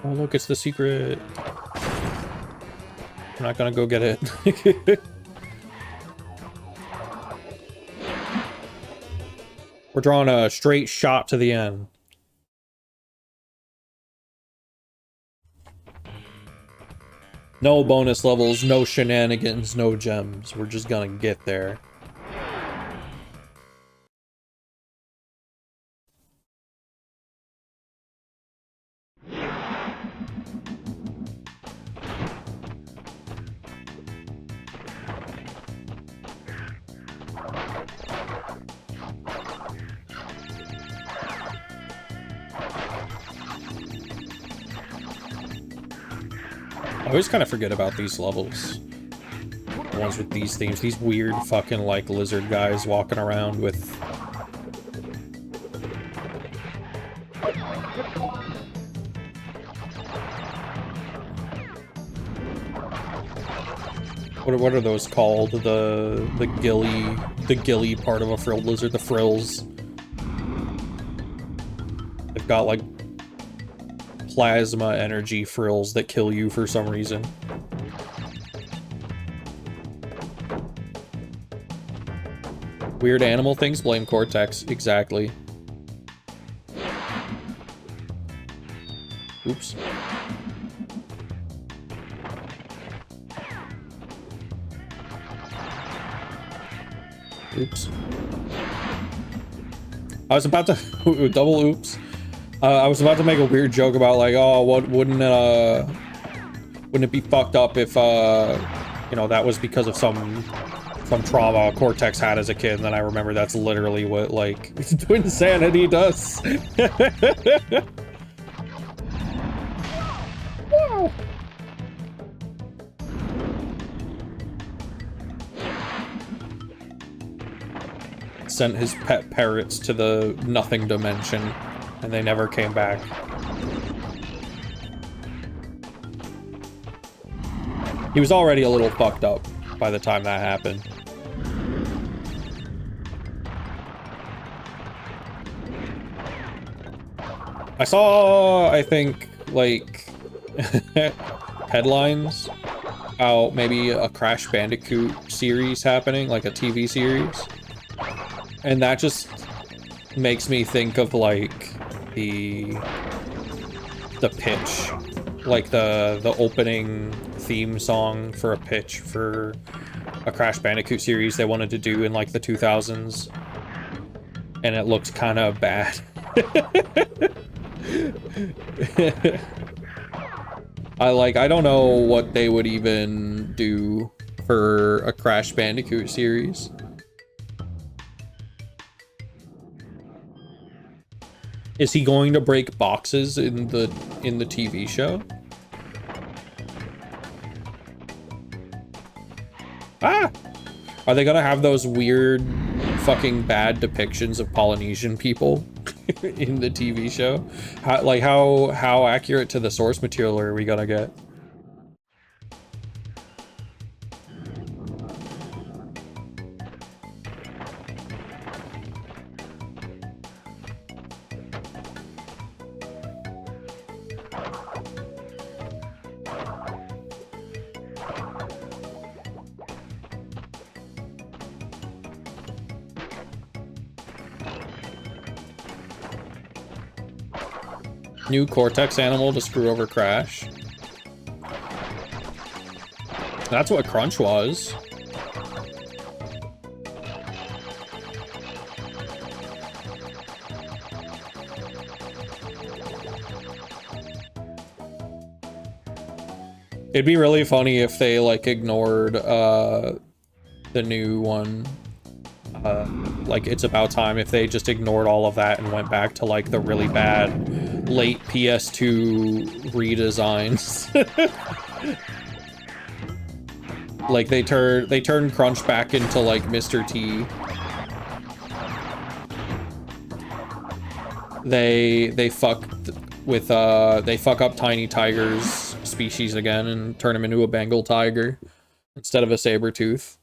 Oh, look, it's the secret. I'm not gonna go get it. We're drawing a straight shot to the end. No bonus levels, no shenanigans, no gems. We're just gonna get there. I always kind of forget about these levels. The ones with these themes. These weird fucking, like, lizard guys walking around with... What are those called? The gilly part of a frilled lizard, the frills. They've got, like, plasma energy frills that kill you for some reason. Weird animal things, blame Cortex. Exactly. Oops. Oops. I was about to double oops. I was about to make a weird joke about, like, oh, what wouldn't it be fucked up if you know, that was because of some trauma Cortex had as a kid, and then I remember that's literally what, like, Twin Sanity does. Wow. Sent his pet parrots to the nothing dimension, and they never came back. He was already a little fucked up by the time that happened. I saw, I think, like, headlines about maybe a Crash Bandicoot series happening, like a TV series. And that just makes me think of, like, the pitch. Like, the opening theme song for a pitch for a Crash Bandicoot series they wanted to do in, like, the 2000s. And it looked kind of bad. I don't know what they would even do for a Crash Bandicoot series. Is he going to break boxes in the TV show? Ah! Are they gonna have those weird fucking bad depictions of Polynesian people in the TV show? How accurate to the source material are we gonna get? New Cortex animal to screw over Crash. That's what Crunch was. It'd be really funny if they like ignored the new one. Like It's About Time, if they just ignored all of that and went back to like the really bad late PS2 redesigns. Like they turned Crunch back into like Mr. T. They fuck up Tiny Tiger's species again and turn him into a Bengal tiger instead of a saber tooth.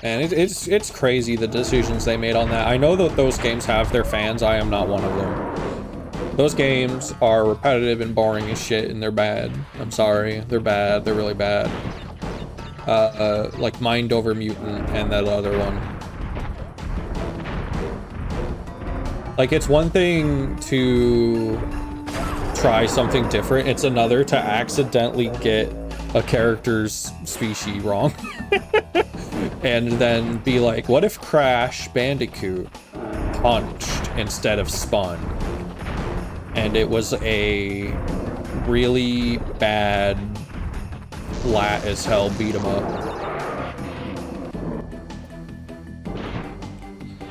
And it's crazy the decisions they made on that. I know that those games have their fans. I am not one of them. Those games are repetitive and boring as shit, and they're bad. I'm sorry. They're bad. They're really bad. Like Mind Over Mutant and that other one. Like, it's one thing to try something different. It's another to accidentally get a character's species wrong. And then be like, what if Crash Bandicoot punched instead of spun? And it was a really bad, flat as hell beat 'em up.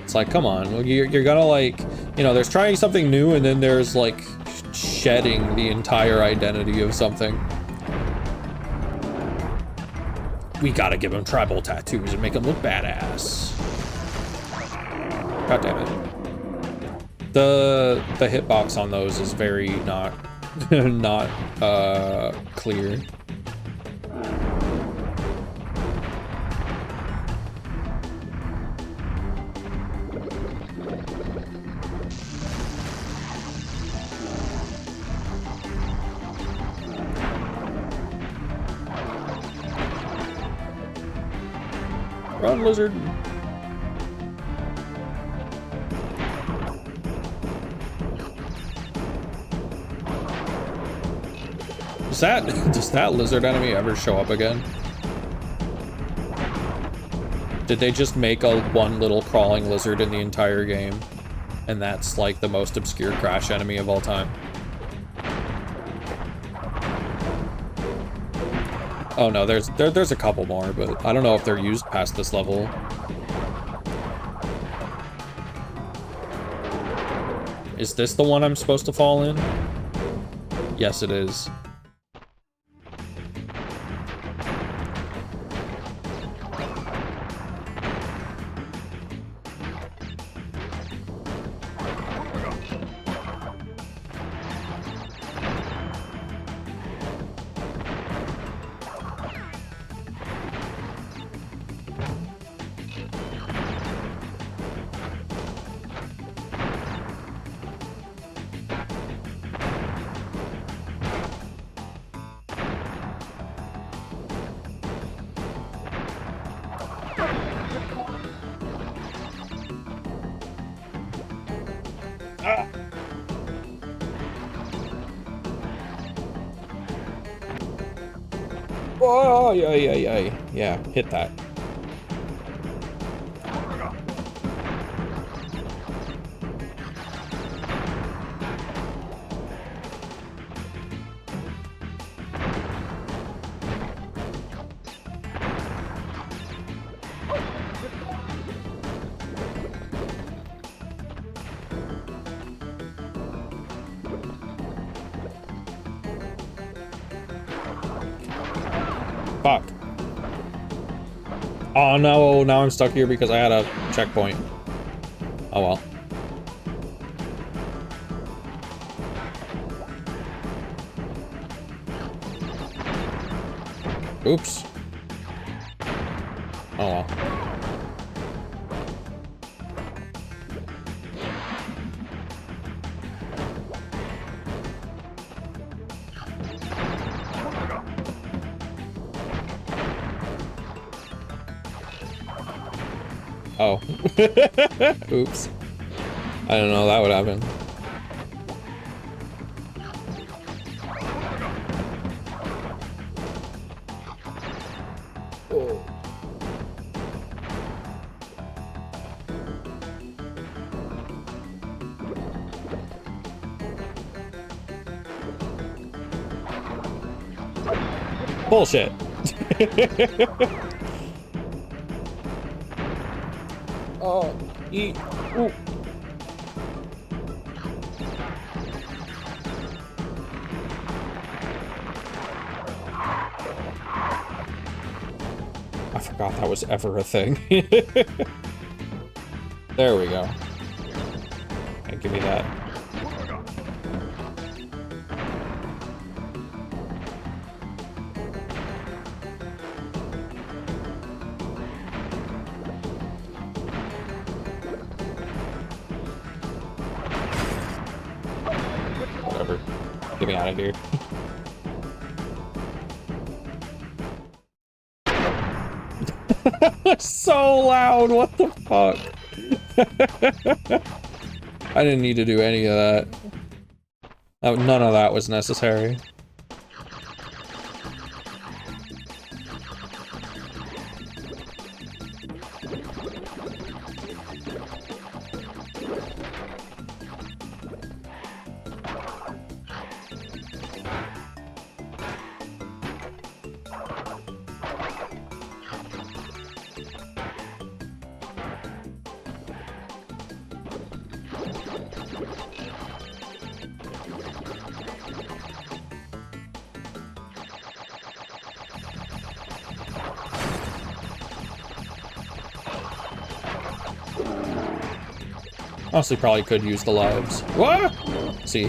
It's like, come on, you're gonna like, you know, there's trying something new and then there's like shedding the entire identity of something. We gotta give him tribal tattoos and make him look badass. God damn it. The hitbox on those is very not clear. Run, lizard. Does that lizard enemy ever show up again? Did they just make one little crawling lizard in the entire game? And that's like the most obscure Crash enemy of all time. Oh no, there's a couple more, but I don't know if they're used past this level. Is this the one I'm supposed to fall in? Yes, it is. Oh, yeah. Yeah, hit that. Fuck. Oh no, now I'm stuck here because I had a checkpoint. Oh well. Oops. Oh well. Oh. Oops. I don't know that would happen. Oh. Bullshit. Oh, eat. Ooh. I forgot that was ever a thing. There we go. Okay, give me that. Whatever. Get me out of here. So loud, what the fuck? I didn't need to do any of that. None of that was necessary. Honestly, probably could use the lives. What? See.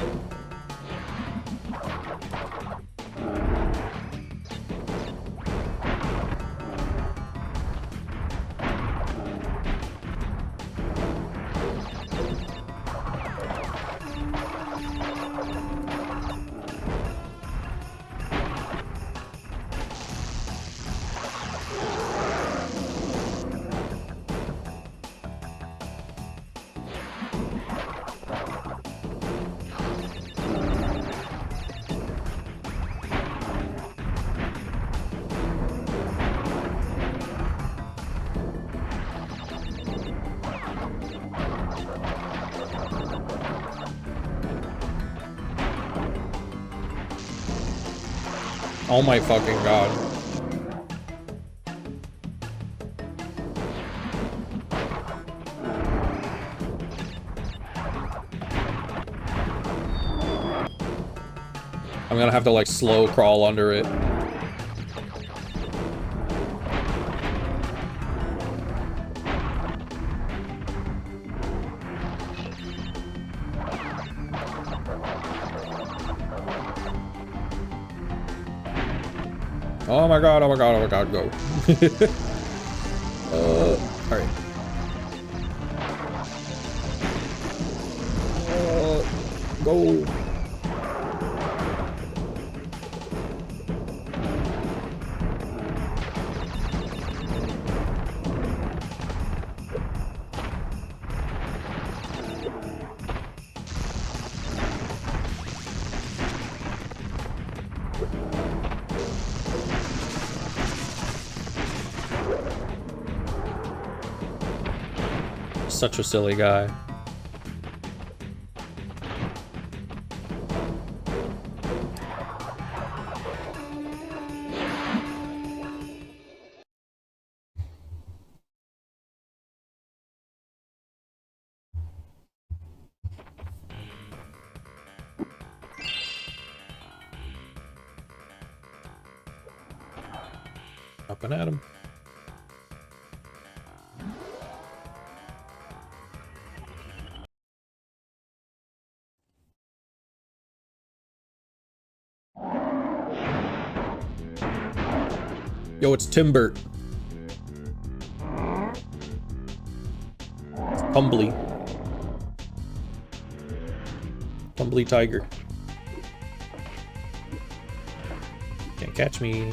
Oh my fucking god. I'm gonna have to like slow crawl under it. Oh my god, oh my god, oh my god, go. Alright. Go. such a silly guy. Up and at him. Yo, it's Timbert. It's Tumbly. Tumbly Tiger. Can't catch me.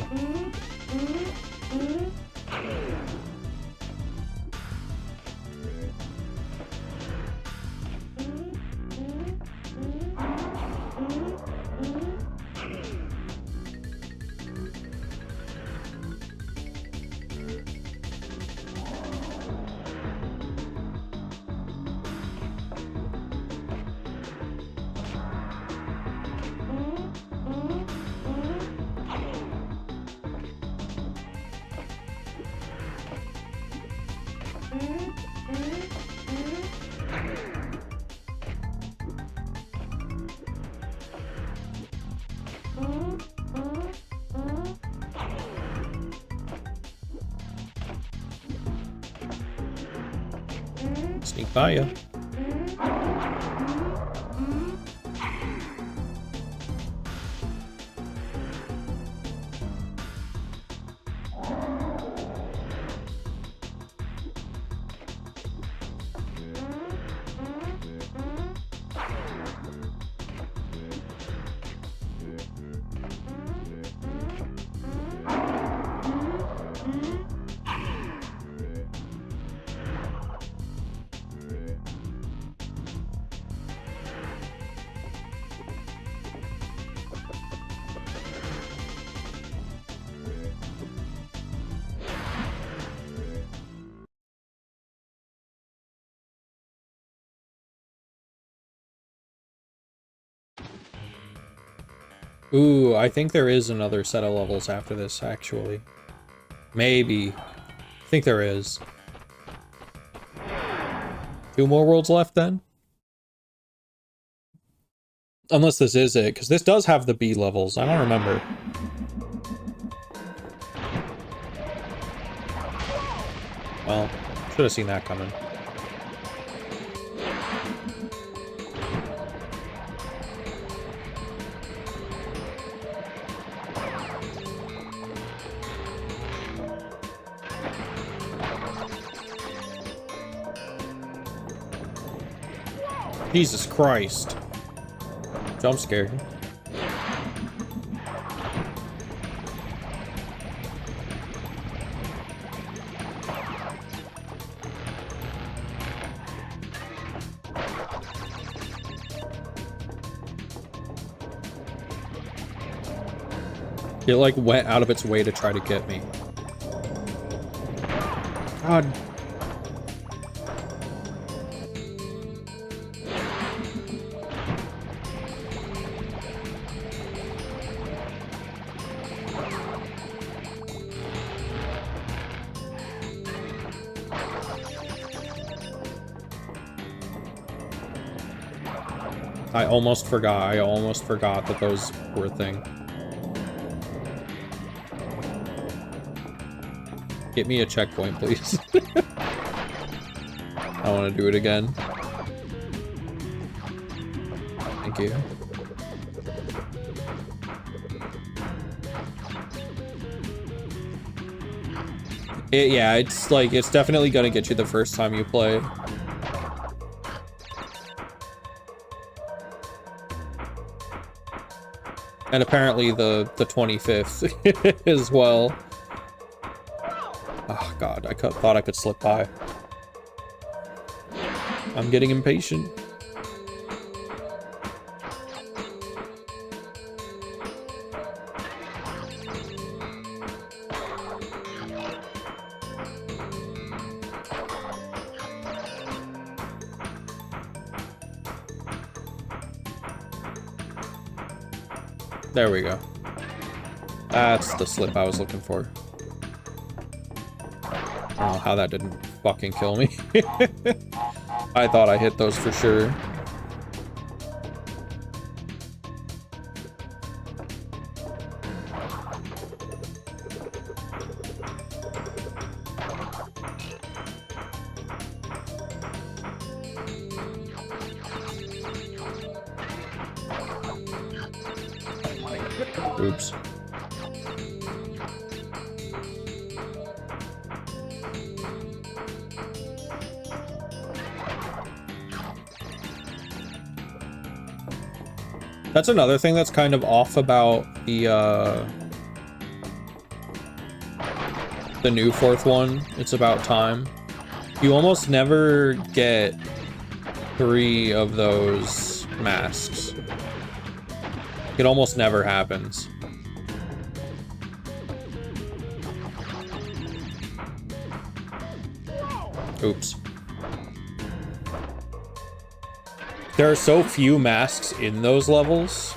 Sneak by ya. Ooh, I think there is another set of levels after this, actually. Maybe. I think there is. 2 more worlds left, then? Unless this is it, because this does have the B levels. I don't remember. Well, should have seen that coming. Jesus Christ. Jump scare. It like went out of its way to try to get me. God. I almost forgot that those were a thing. Get me a checkpoint, please. I want to do it again. Thank you. Yeah, it's like, it's definitely gonna get you the first time you play. And apparently the 25th as well. Oh god, I thought I could slip by. I'm getting impatient. There we go. That's the slip I was looking for. I don't know how that didn't fucking kill me. I thought I hit those for sure. Oops. That's another thing that's kind of off about the new fourth one. It's about time. You almost never get 3 of those masks. It almost never happens. Oops. There are so few masks in those levels.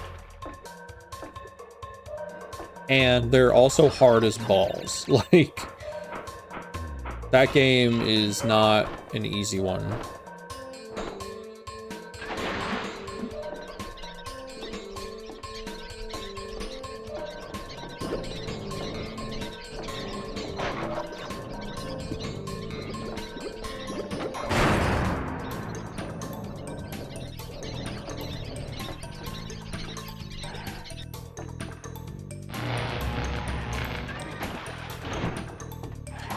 And they're also hard as balls. Like, that game is not an easy one.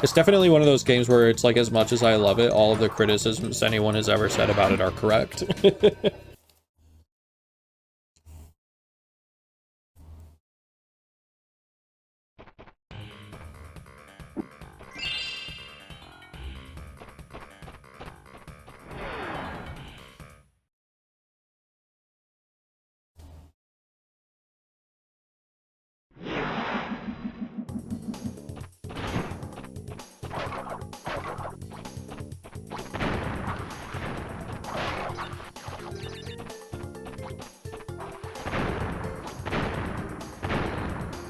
It's definitely one of those games where it's like, as much as I love it, all of the criticisms anyone has ever said about it are correct.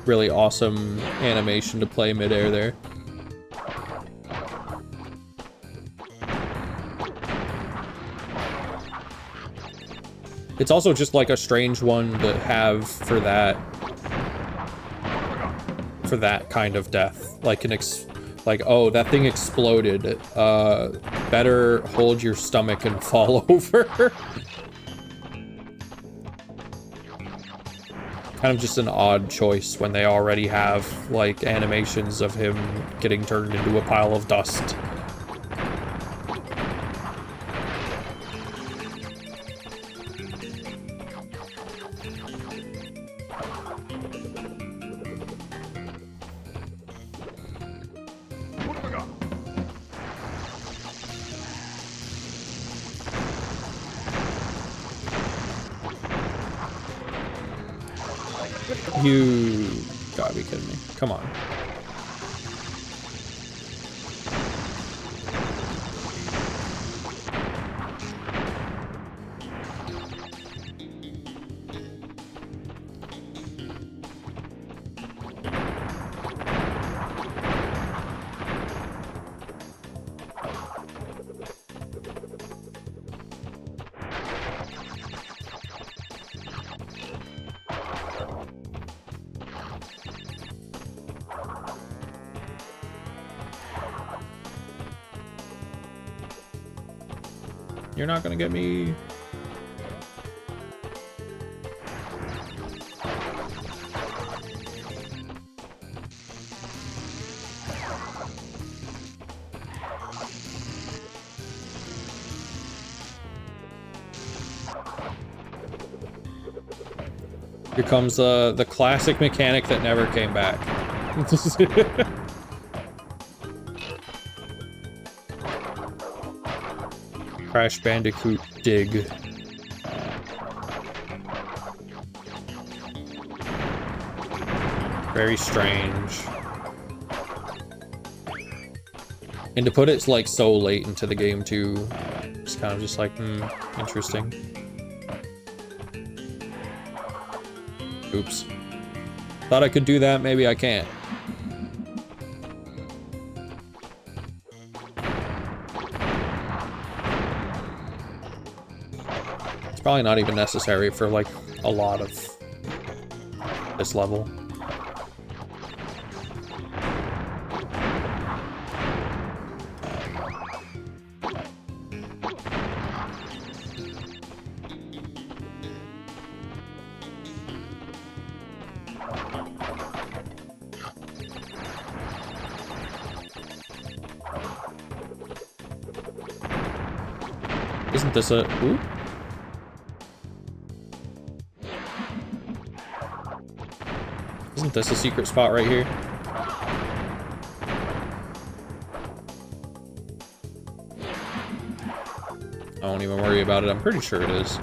Really awesome animation to play midair there. It's also just like a strange one to have for that kind of death. Like like, oh, that thing exploded. Better hold your stomach and fall over. Kind of just an odd choice when they already have, like, animations of him getting turned into a pile of dust. You gotta be kidding me. Come on. You're not gonna get me. Here comes the classic mechanic that never came back. Crash Bandicoot dig. Very strange. And to put it like so late into the game too, it's kind of just like, interesting. Oops. Thought I could do that, maybe I can't. It's probably not even necessary for, like, a lot of this level. Isn't this a... Ooh? Isn't this a secret spot right here? I won't even worry about it. I'm pretty sure it is.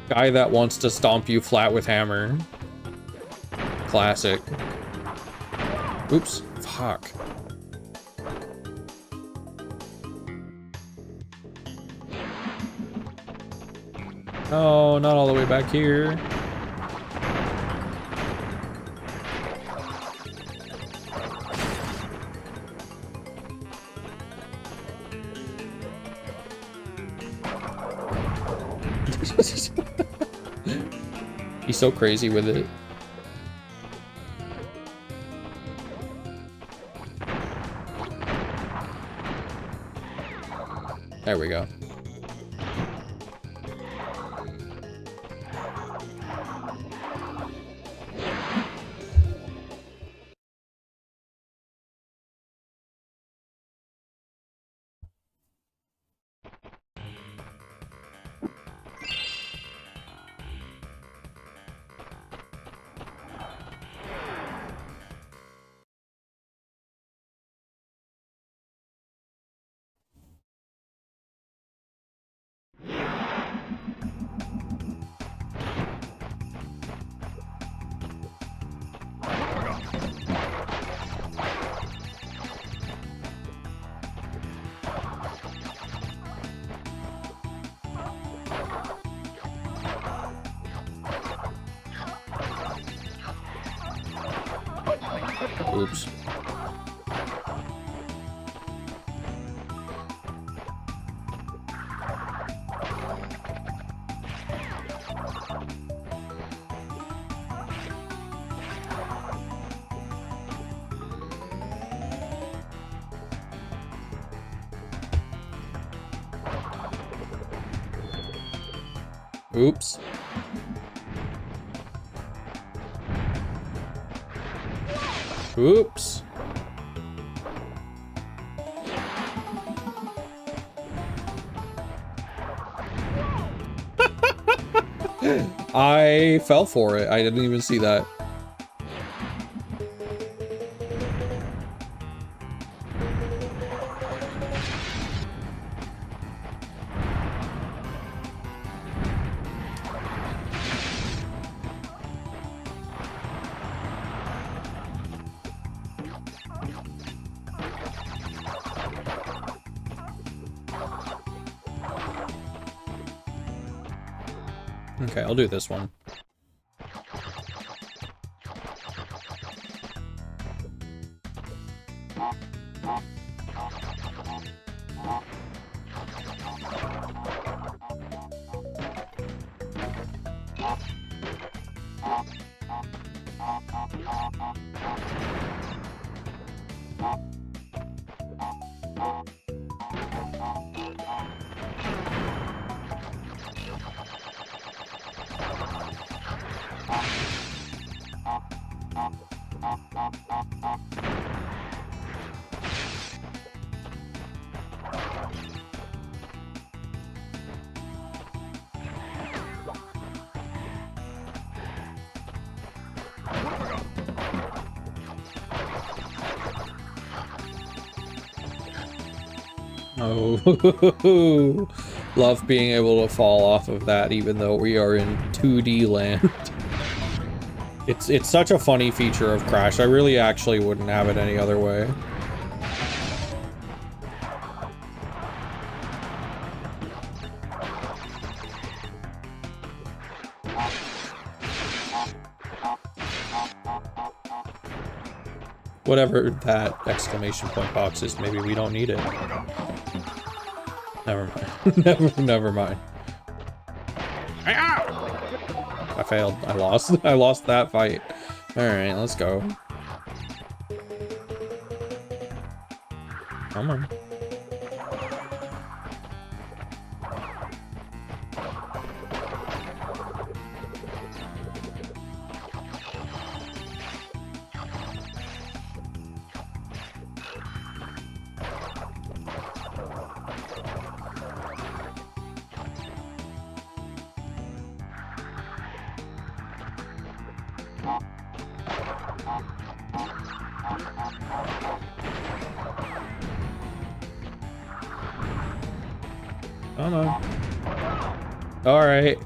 Guy that wants to stomp you flat with hammer. Classic. Oops. Fuck. Oh, not all the way back here. He's so crazy with it. There we go. Oops. Oops. Oops. I fell for it. I didn't even see that. Okay, I'll do this one. Oh, love being able to fall off of that even though we are in 2D land. It's such a funny feature of Crash. I really actually wouldn't have it any other way. Whatever that exclamation point box is, maybe we don't need it. Never mind. never mind. I failed. I lost. I lost that fight. Alright, let's go. Come on. Come on. All right.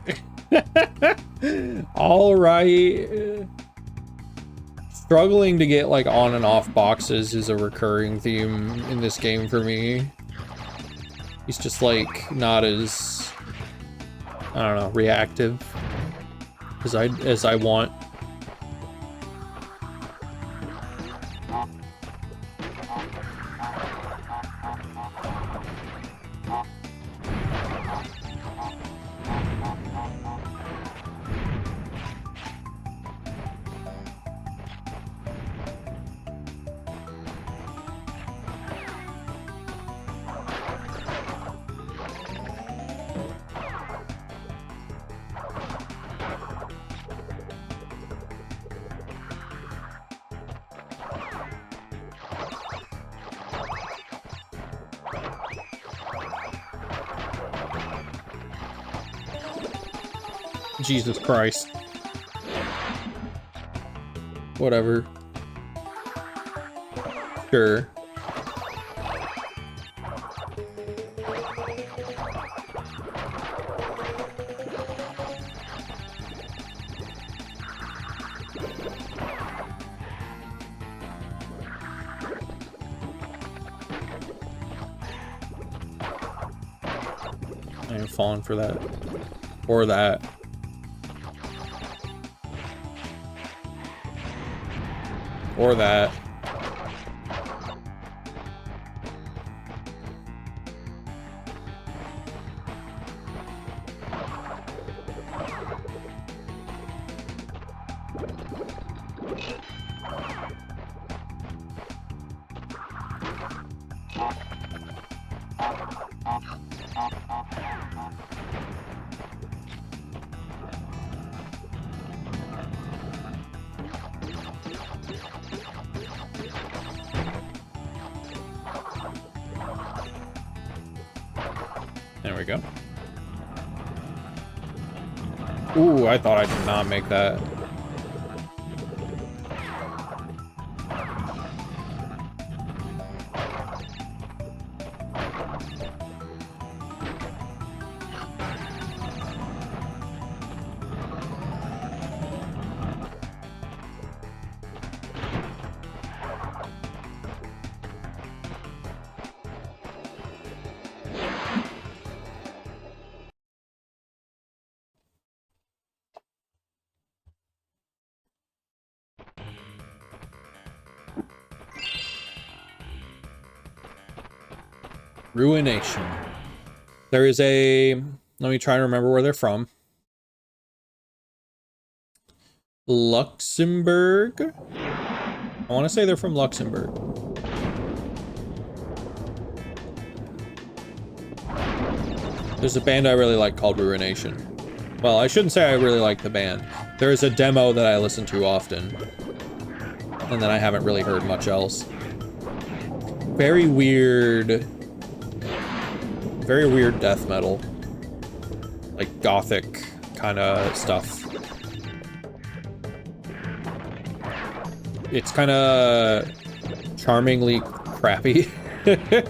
All right. Struggling to get like on and off boxes is a recurring theme in this game for me. He's just like not as, I don't know, reactive as I want. Jesus Christ. Whatever. Sure. I ain't falling for that. Or that. Or that. There we go. Ooh, I thought I did not make that. Ruination. There is a... Let me try and remember where they're from. Luxembourg? I want to say they're from Luxembourg. There's a band I really like called Ruination. Well, I shouldn't say I really like the band. There is a demo that I listen to often. And then I haven't really heard much else. Very weird death metal. Like gothic kind of stuff. It's kind of charmingly crappy,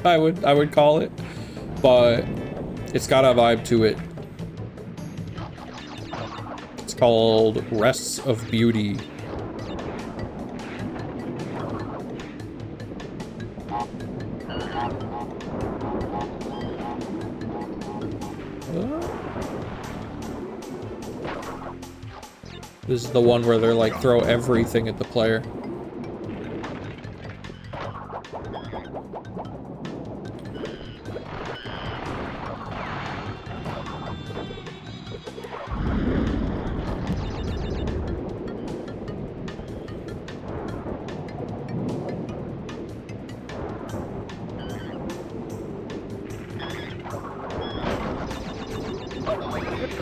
I would call it. But it's got a vibe to it. It's called Rests of Beauty. This is the one where they're like throw everything at the player.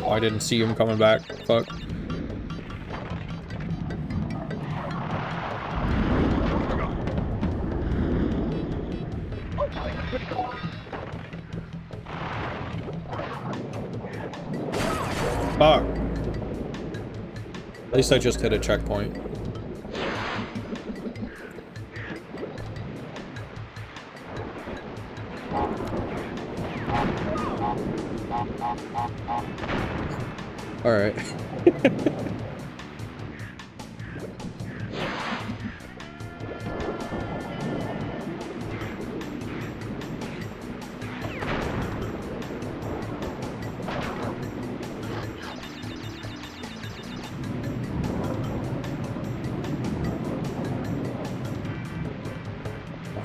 Oh, I didn't see him coming back. Fuck. Fuck. At least I just hit a checkpoint. All right.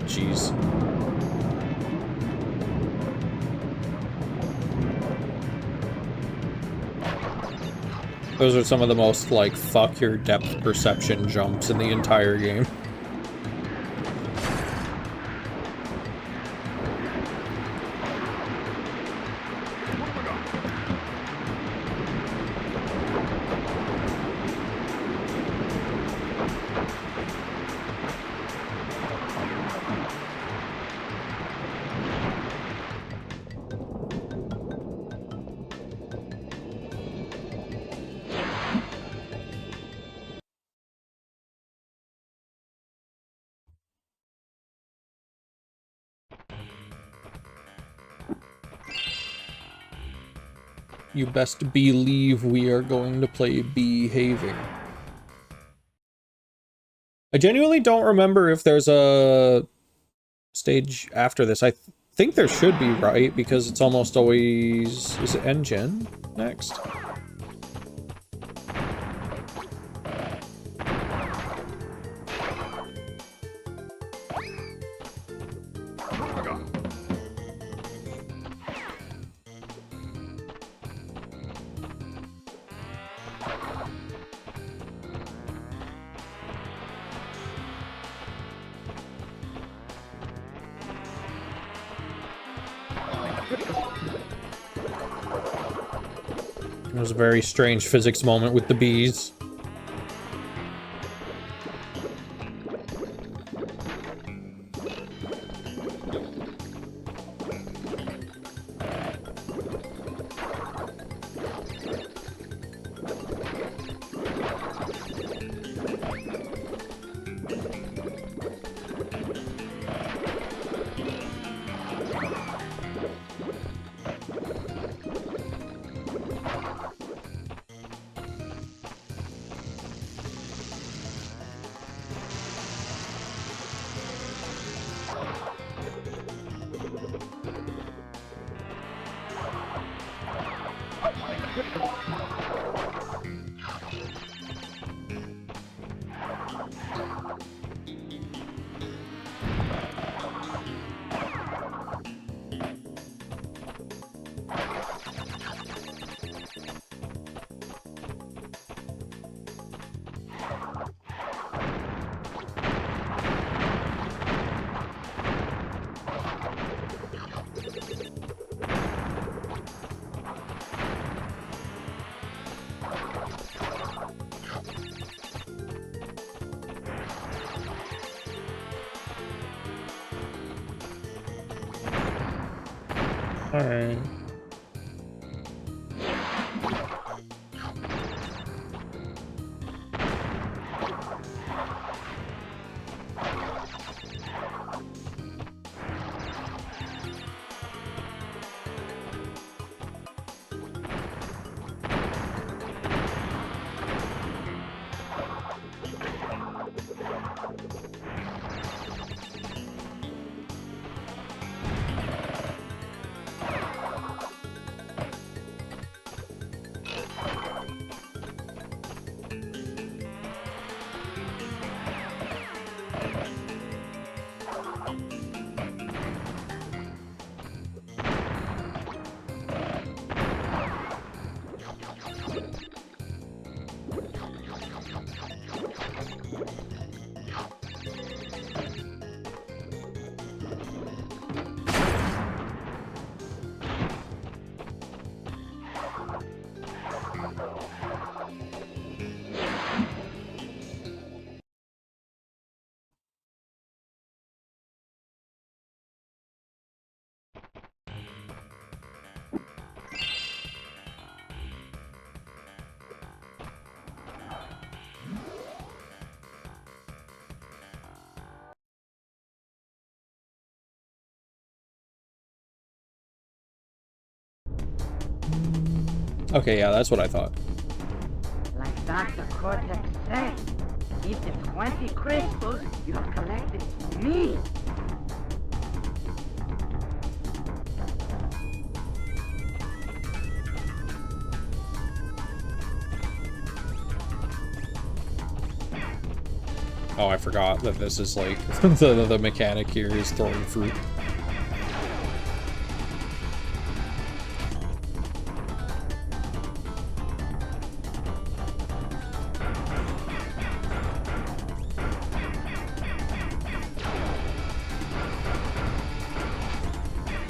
Jeez. Those are some of the most, like, fuck your depth perception jumps in the entire game. You best believe we are going to play Behaving. I genuinely don't remember if there's a stage after this. I think there should be, right? Because it's almost always... Is it N-Gen next? It was a very strange physics moment with the bees. Alright. Okay, yeah, that's what I thought. Like Dr. Cortex said, keep the 20 crystals you have collected to me. Oh, I forgot that this is like the mechanic here is throwing fruit.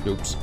Oops.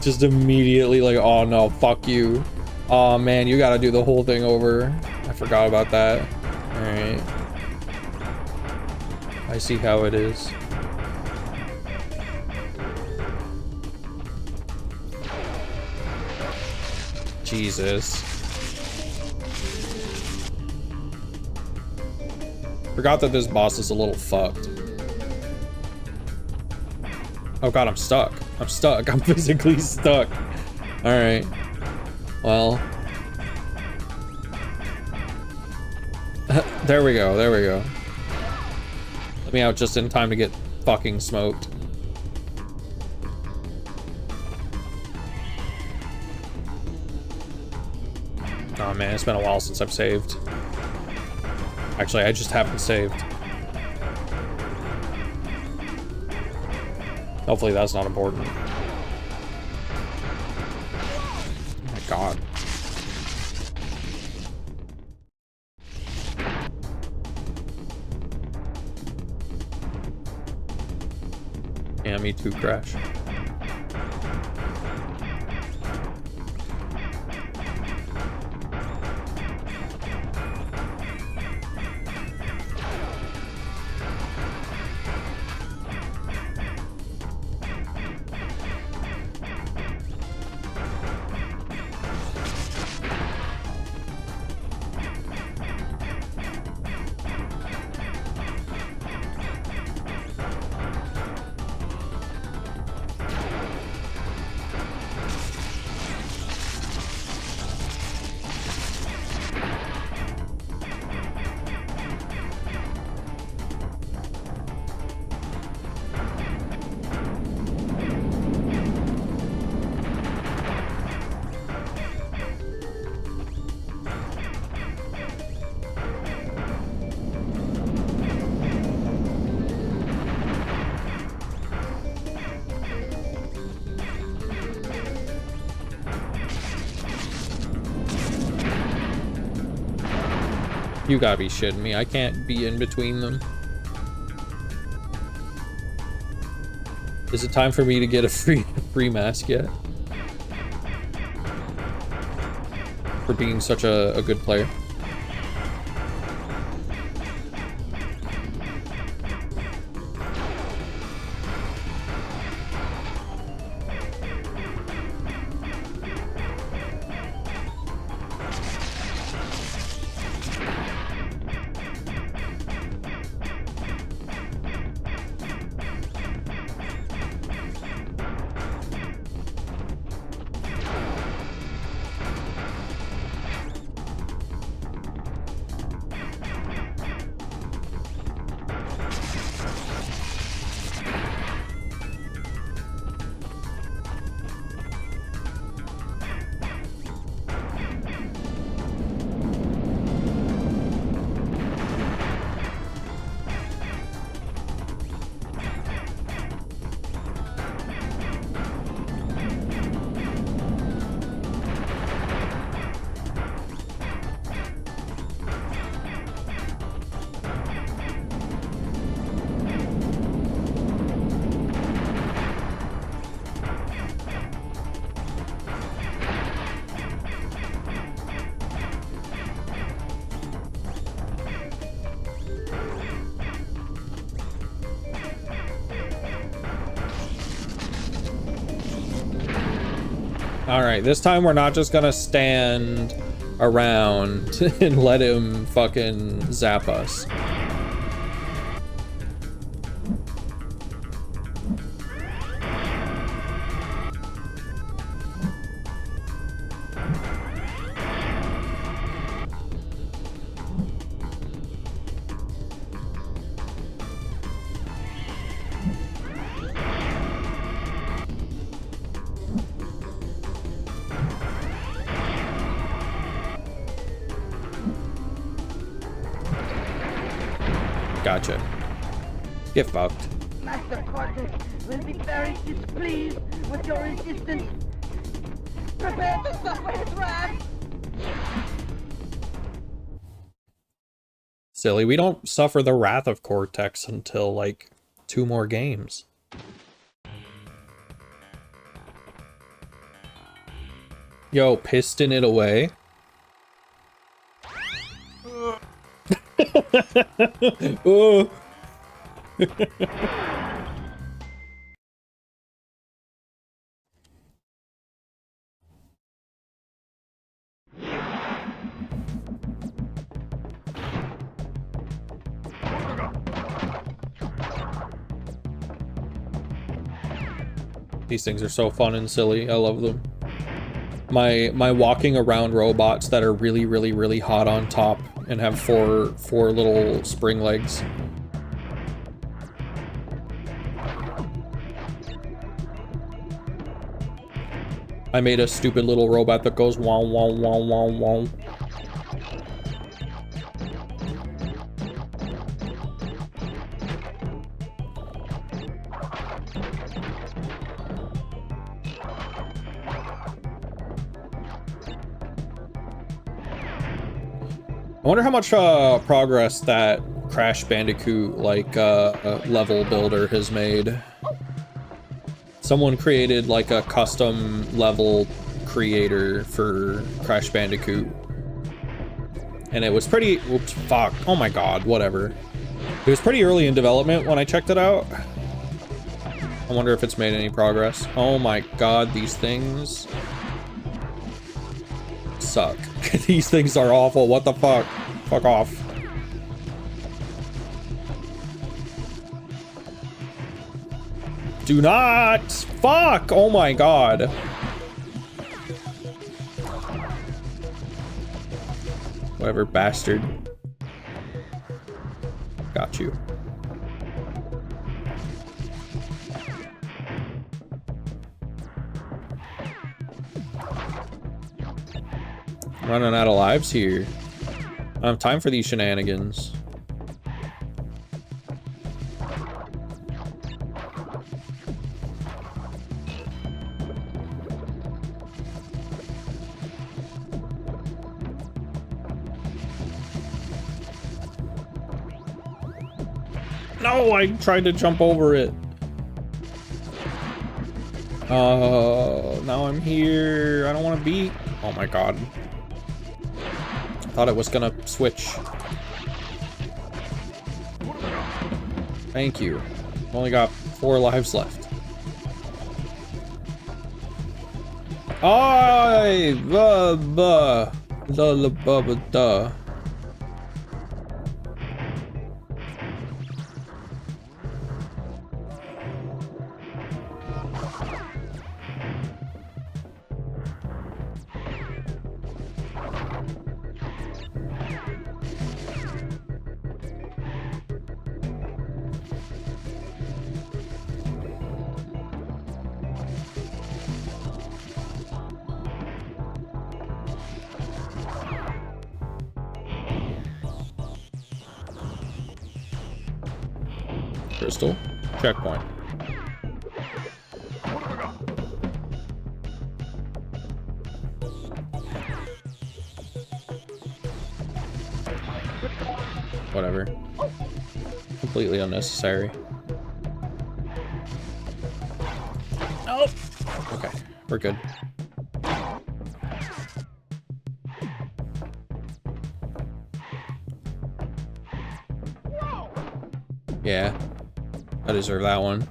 just immediately like, oh no, fuck you. Oh man, you gotta do the whole thing over. I forgot about that. All right, I see how it is. Jesus. Forgot that this boss is a little fucked. Oh god, I'm stuck. I'm stuck. I'm physically stuck. Alright. Well. There we go. There we go. Let me out just in time to get fucking smoked. Oh man, it's been a while since I've saved. Actually, I just haven't saved. Hopefully that's not important. Oh my god. Yeah, me too, Crash. You gotta be shitting me. I can't be in between them. Is it time for me to get a free mask yet? For being such a good player. All right, this time we're not just gonna stand around and let him fucking zap us. Gotcha. Get fucked. Master Cortex will be very displeased with your resistance. Prepare to suffer his wrath! Silly, we don't suffer the wrath of Cortex until, like, 2 more games. Yo, piston it away. Oh. These things are so fun and silly. I love them. My walking around robots that are really hot on top and have four little spring legs. I made a stupid little robot that goes wow wow wow wow wow. I wonder how much progress that Crash Bandicoot like level builder has made. Someone created like a custom level creator for Crash Bandicoot, and it was pretty. Oops, fuck. Oh my god. Whatever. It was pretty early in development when I checked it out. I wonder if it's made any progress. Oh my god, these things suck. These things are awful. What the fuck? Fuck off. Do not! Fuck! Oh my god. Whatever, bastard. Got you. Running out of lives here. I don't have time for these shenanigans. No, I tried to jump over it. Oh, now I'm here. I don't want to be. Oh my god. Thought it was gonna switch. Thank you. Only got 4 lives left. I duh. Crystal, checkpoint. Whatever. Completely unnecessary. Oh. Okay, we're good. Yeah. I deserve that one.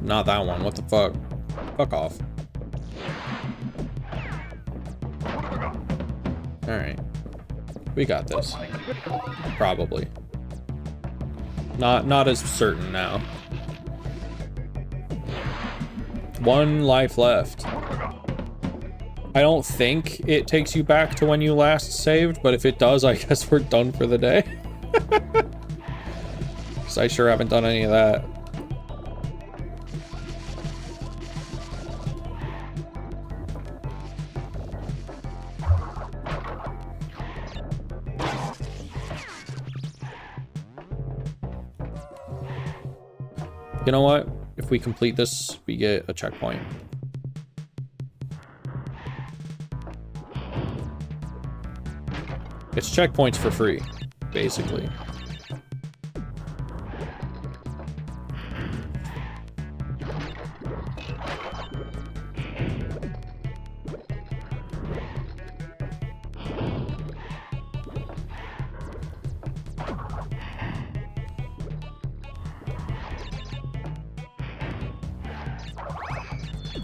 Not that one. What the fuck? Fuck off. Alright. We got this. Probably. Not as certain now. 1 life left. I don't think it takes you back to when you last saved, but if it does, I guess we're done for the day. Because I sure haven't done any of that. You know what? If we complete this, we get a checkpoint. It's checkpoints for free, basically.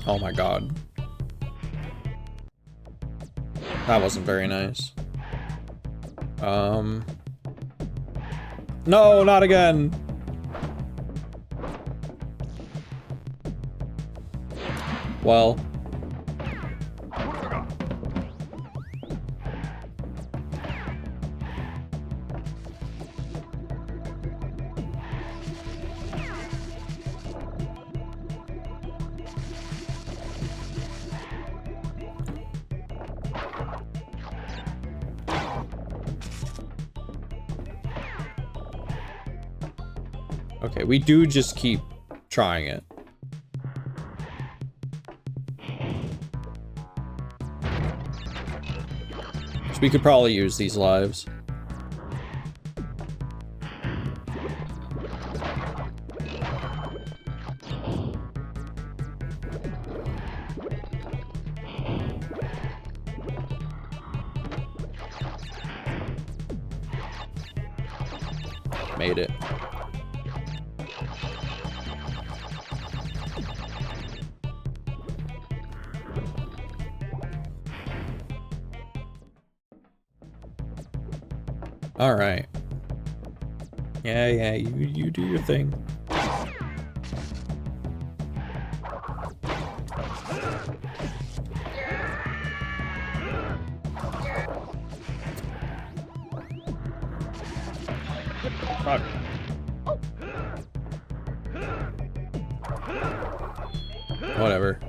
Oh my god. That wasn't very nice. No, not again. Well. Okay, we do just keep trying it. So we could probably use these lives. Made it. All right. Yeah, you do your thing. Fuck. Whatever.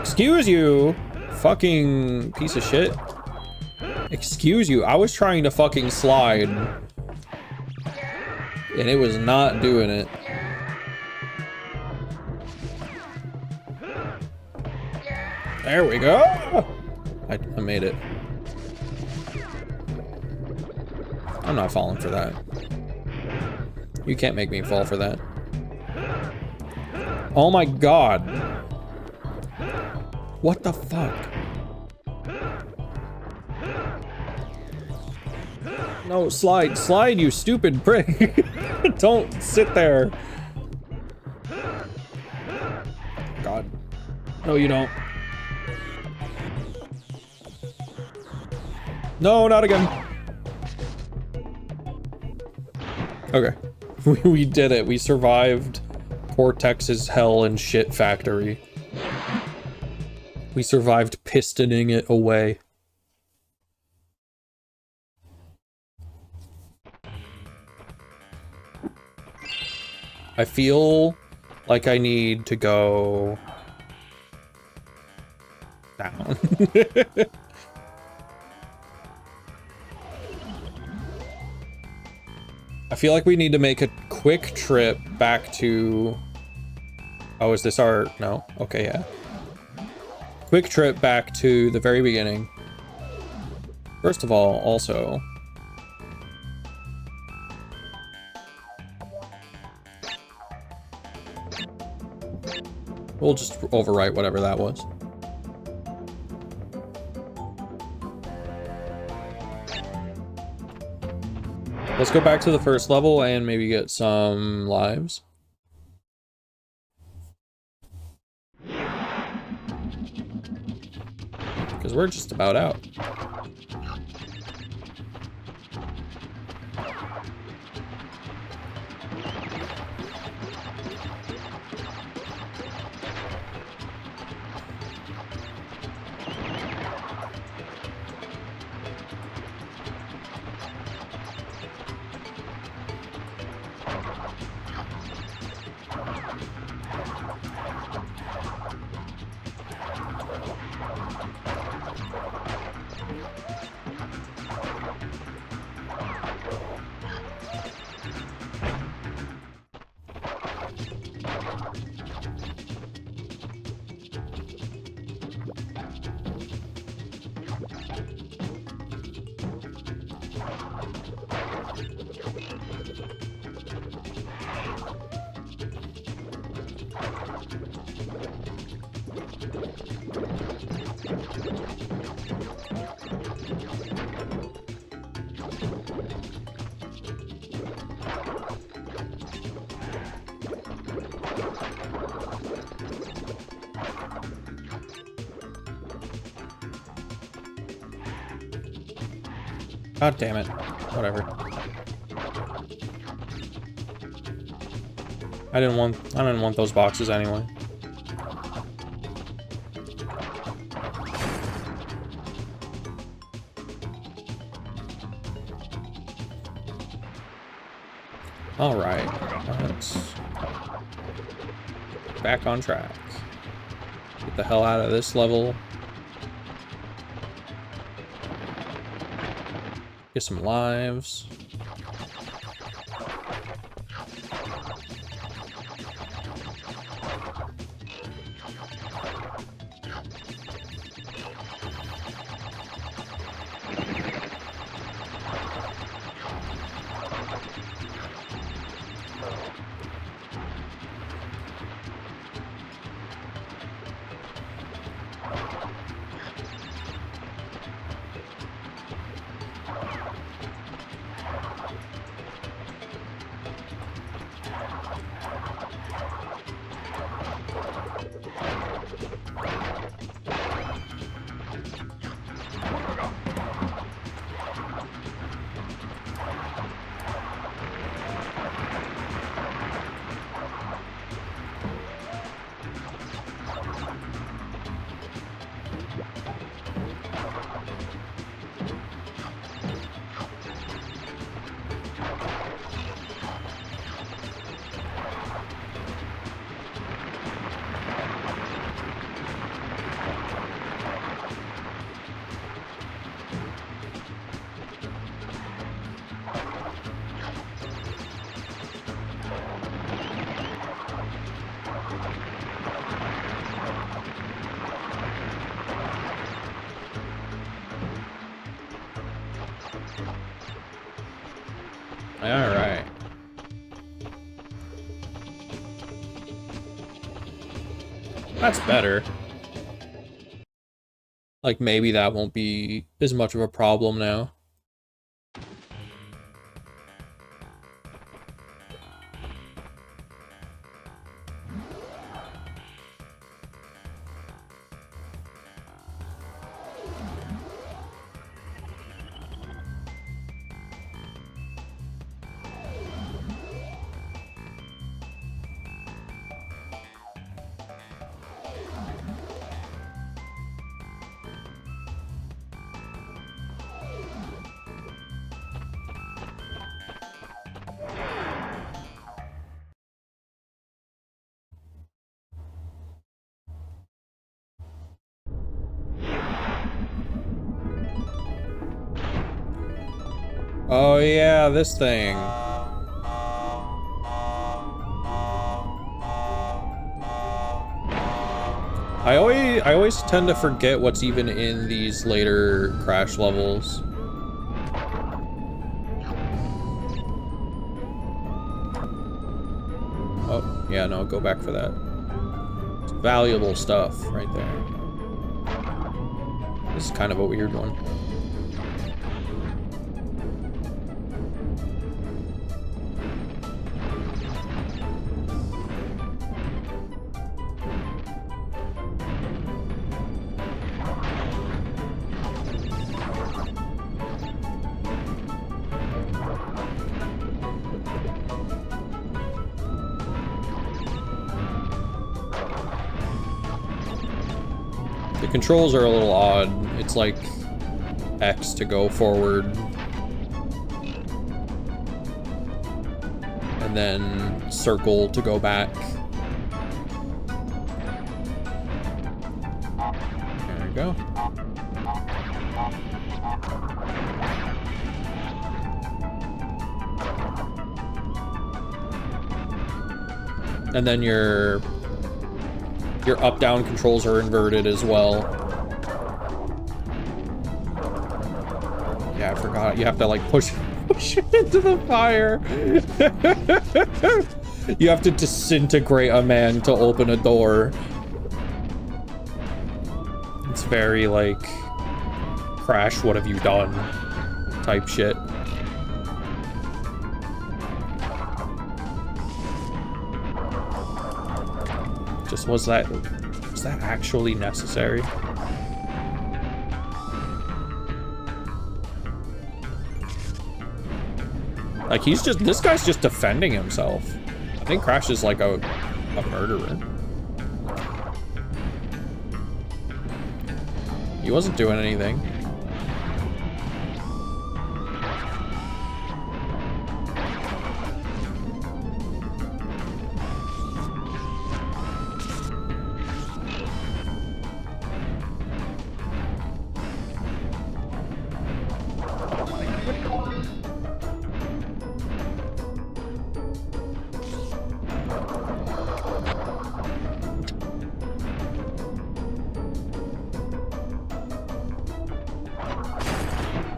Excuse you, fucking piece of shit. Excuse you, I was trying to fucking slide. And it was not doing it. There we go. I made it. I'm not falling for that. You can't make me fall for that. Oh my god. What the fuck? No, slide, slide, you stupid prick. Don't sit there. God. No, you don't. No, not again. Okay. We did it. We survived Cortex's hell and shit factory. We survived pistoning it away. I feel like I need to go down. I feel like we need to make a quick trip back to... Oh, is this our... No? Okay, yeah. Quick trip back to the very beginning. First of all, also... We'll just overwrite whatever that was. Let's go back to the first level and maybe get some lives. Because we're just about out. God damn it. Whatever. I didn't want those boxes anyway. All right. Let's back on track. Get the hell out of this level. Get some lives. Alright. That's better. Like, maybe that won't be as much of a problem now. Oh yeah, this thing. I always tend to forget what's even in these later Crash levels. Oh, yeah, no, go back for that. It's valuable stuff right there. This is kind of a weird one. The controls are a little odd. It's like X to go forward. And then circle to go back. There we go. And then your up-down controls are inverted as well. Yeah, I forgot. You have to like push it into the fire. You have to disintegrate a man to open a door. It's very like Crash, what have you done type shit. Just was that actually necessary? Like this guy's just defending himself. I think Crash is like a murderer. He wasn't doing anything.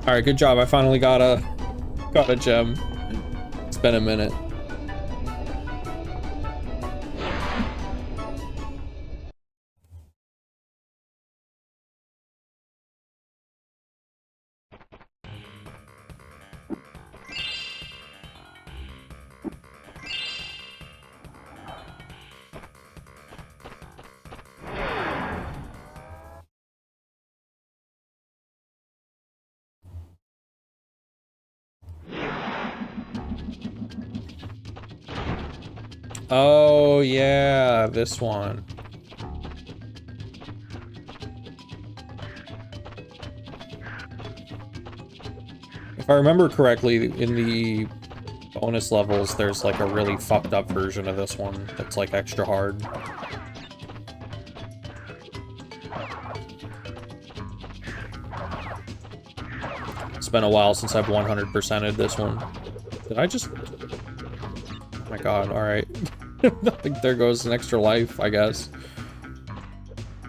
All right, good job. I finally got a gem. It's been a minute. Oh, yeah, this one. If I remember correctly, in the bonus levels, there's like a really fucked up version of this one that's like extra hard. It's been a while since I've 100%ed this one. Did I just... Oh my god, alright. I think there goes an extra life, I guess.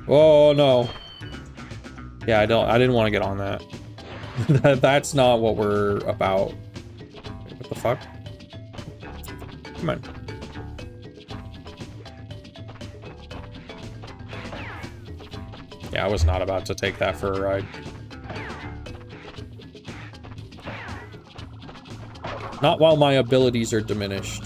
Oh no. Yeah, I didn't want to get on that. That's not what we're about. What the fuck? Come on. Yeah, I was not about to take that for a ride. Not while my abilities are diminished.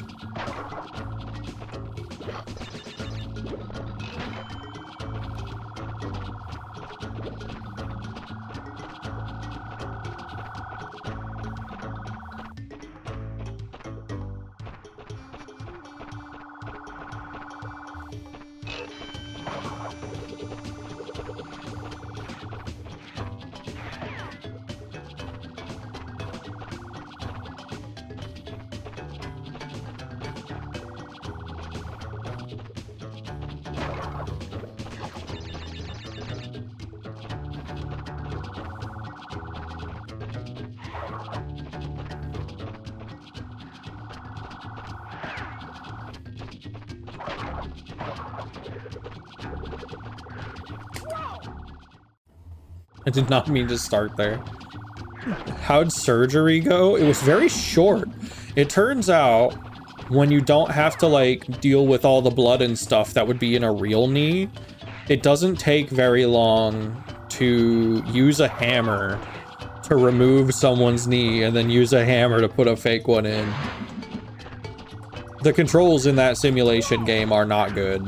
I did not mean to start there. How'd surgery go? It was very short. It turns out when you don't have to like deal with all the blood and stuff that would be in a real knee, it doesn't take very long to use a hammer to remove someone's knee and then use a hammer to put a fake one in. The controls in that simulation game are not good.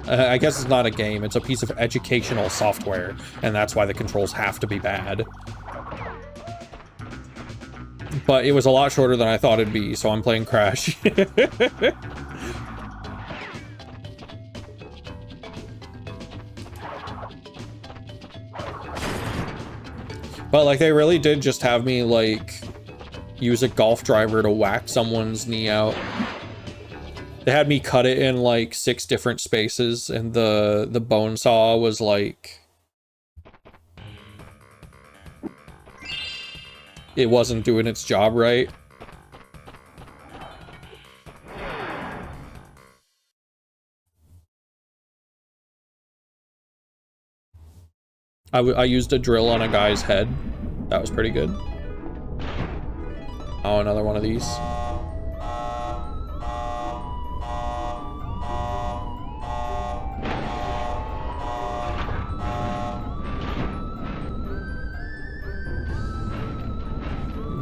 I guess it's not a game, it's a piece of educational software, and that's why the controls have to be bad. But it was a lot shorter than I thought it'd be, so I'm playing Crash. But like, they really did just have me like use a golf driver to whack someone's knee out. They had me cut it in like 6 different spaces, and the bone saw was like, it wasn't doing its job right. I used a drill on a guy's head. That was pretty good. Oh, another one of these.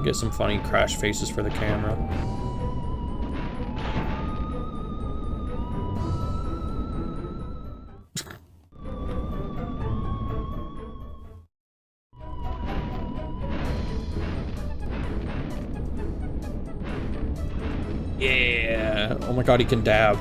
Get some funny Crash faces for the camera. Yeah. Oh my god, he can dab.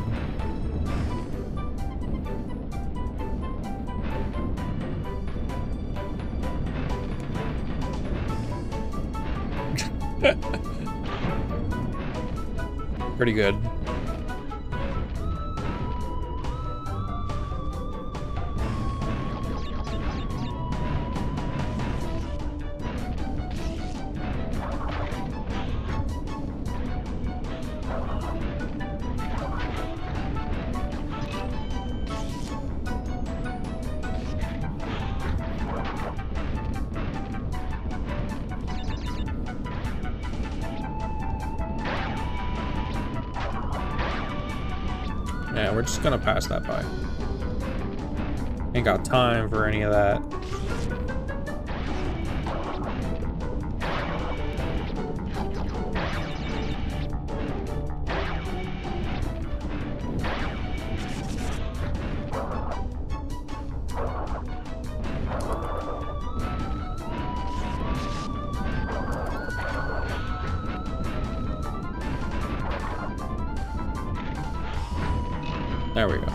Pretty good. Yeah, we're just gonna pass that by. Ain't got time for any of that. There we go.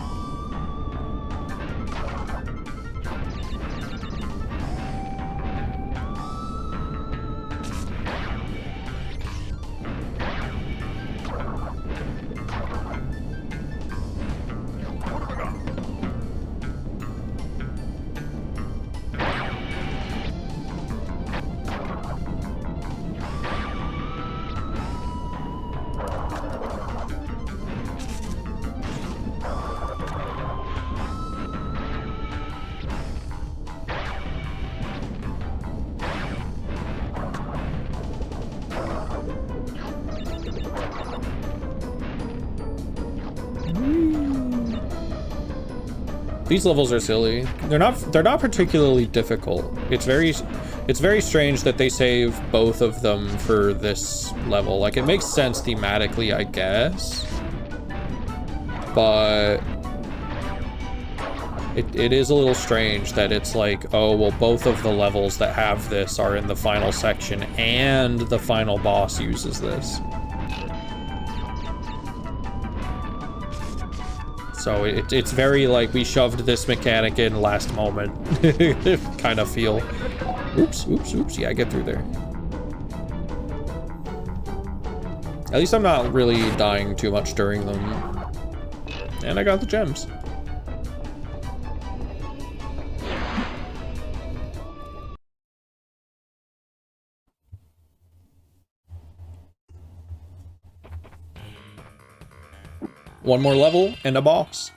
These levels are silly. They're not particularly difficult. It's very strange that they save both of them for this level. Like, it makes sense thematically, I guess. But it is a little strange that it's like, oh, well, both of the levels that have this are in the final section and the final boss uses this. So it's very like we shoved this mechanic in last moment kind of feel. Oops, oops, oops. Yeah, I get through there. At least I'm not really dying too much during them. And I got the gems. One more level and a boss.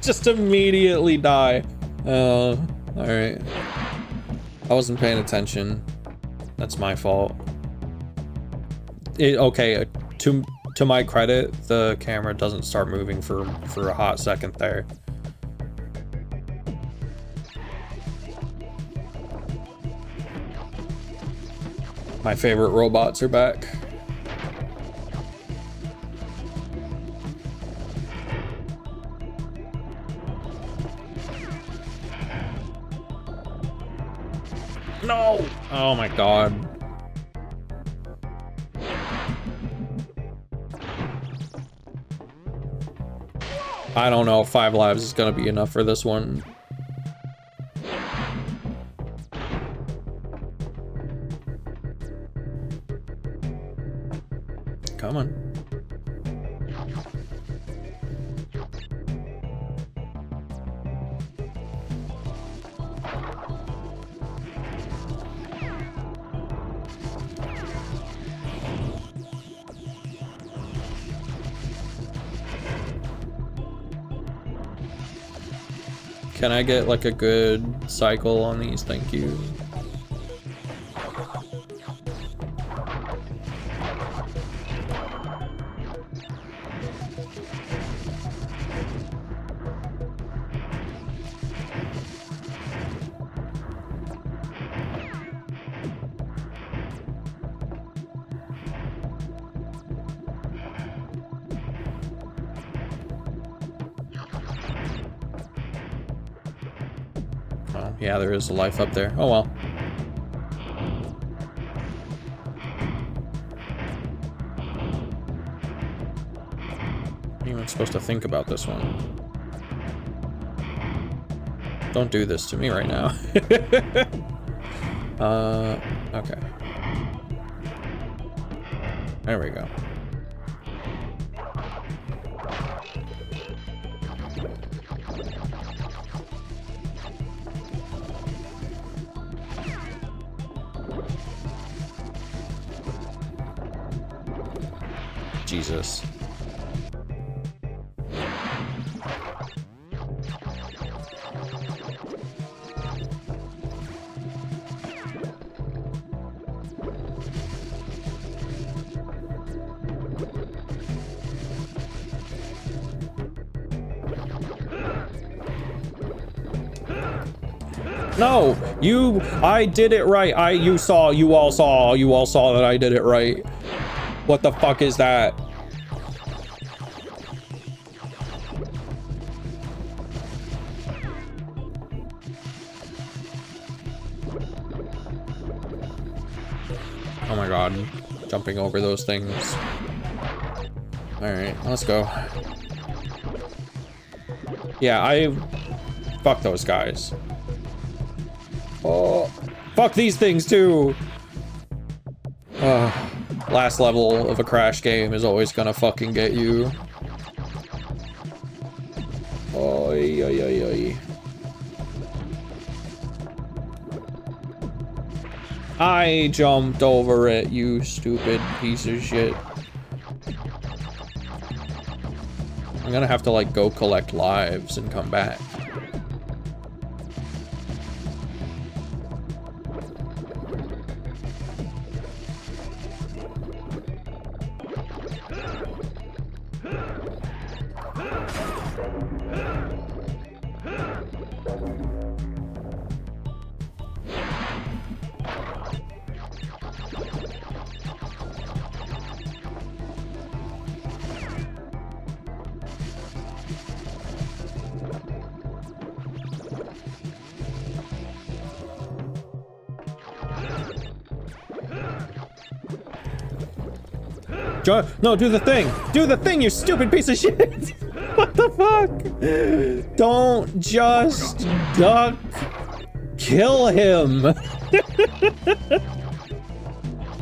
Just immediately die. All right. I wasn't paying attention. That's my fault. Okay, to my credit, the camera doesn't start moving for a hot second there. My favorite robots are back. No! Oh my god. I don't know if 5 lives is gonna be enough for this one. Come on. Can I get like a good cycle on these? Thank you. Yeah, there is a life up there. Oh well. I'm even supposed to think about this one. Don't do this to me right now. Okay. There we go. Jesus. No, I did it right. You all saw that I did it right. What the fuck is that? Oh my god, jumping over those things. Alright, let's go. Yeah, fuck those guys. Oh, fuck these things too! Last level of a Crash game is always gonna fucking get you. Oy, oy, oy, oy. I jumped over it, you stupid piece of shit. gonna have to like go collect lives and come back. No, do the thing! Do the thing, you stupid piece of shit! What the fuck? Don't just duck. Kill him!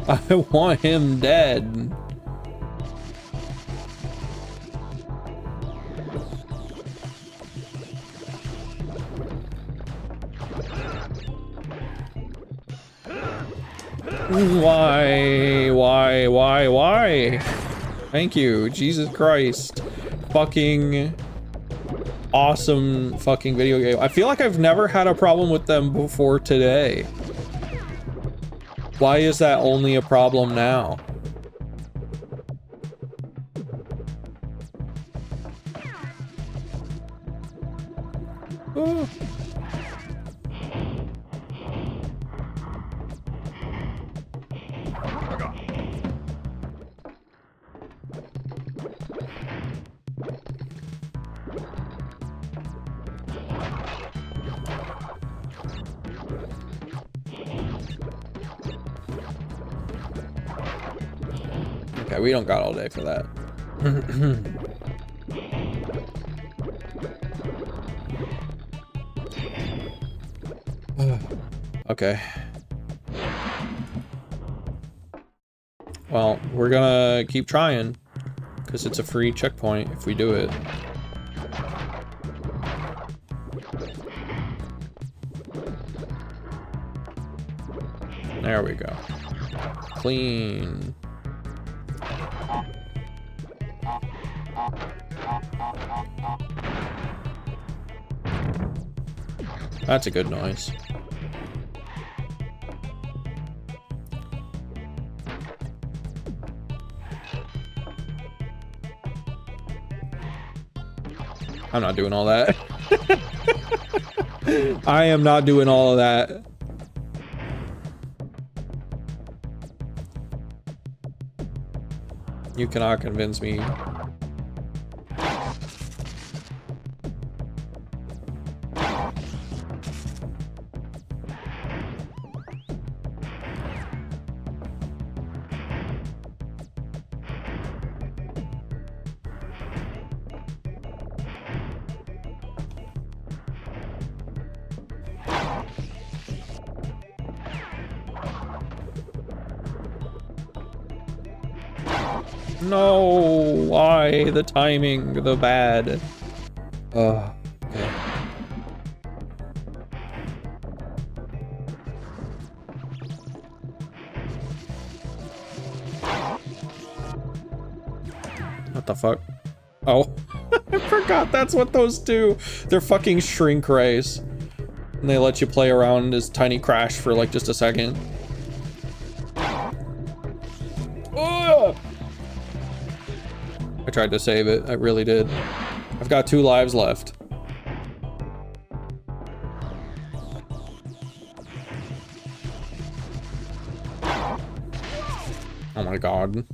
I want him dead. Why? Thank you, Jesus Christ. Fucking awesome fucking video game. I feel like I've never had a problem with them before today. Why is that only a problem now? Oh. Okay, we don't got all day for that. Okay. Well, we're gonna keep trying, because it's a free checkpoint if we do it. There we go. Clean. That's a good noise. I'm not doing all that. I am not doing all of that. You cannot convince me. No, why the timing, the bad. Okay. What the fuck? Oh, I forgot that's what those do. They're fucking shrink rays. And they let you play around as Tiny Crash for like just a second. I tried to save it. I really did. I've got 2 lives left. Oh my god.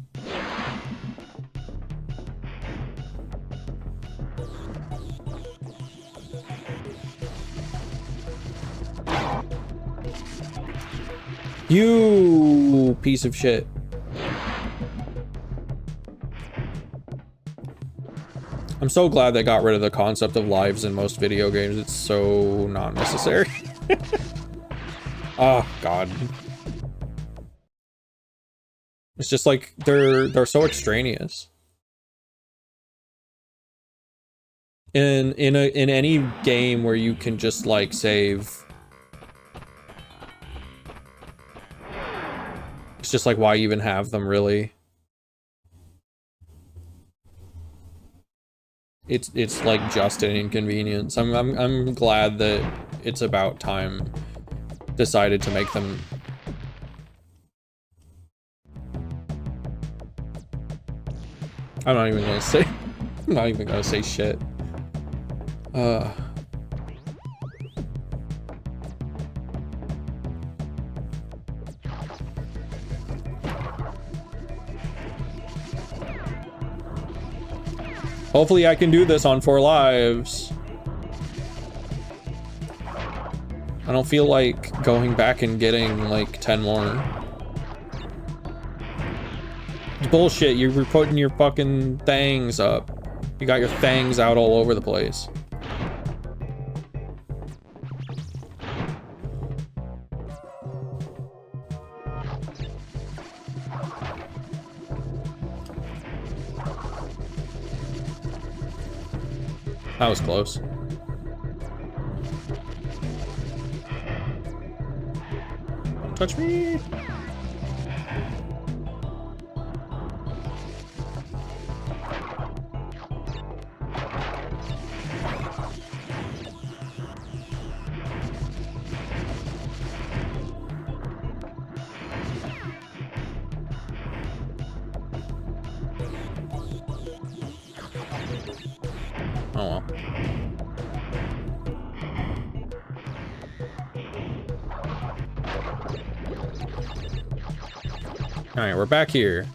You piece of shit. I'm so glad they got rid of the concept of lives in most video games. It's so not necessary. Oh god. It's just like they're so extraneous. In any game where you can just like save, it's just like, why even have them really? it's like just an inconvenience. I'm glad that it's about time decided to make them. I'm not even gonna say. I'm not even gonna say shit. Hopefully I can do this on 4 lives. I don't feel like going back and getting like 10 more. It's bullshit, you were putting your fucking things up. You got your fangs out all over the place. That was close. Don't touch me. Oh well. Alright, we're back here.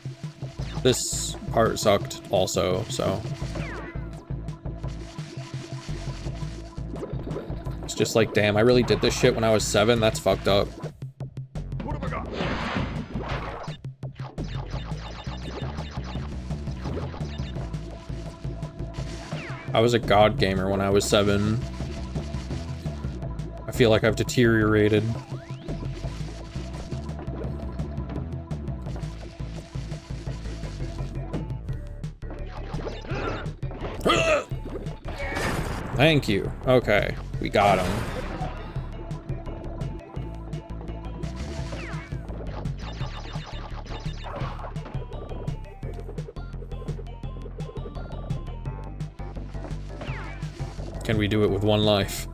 This part sucked also, so. It's just like, damn, I really did this shit when I was 7? That's fucked up. What have I got? I was a god gamer when I was 7. I feel like I've deteriorated. Thank you. Okay, we got him. Can we do it with 1 life?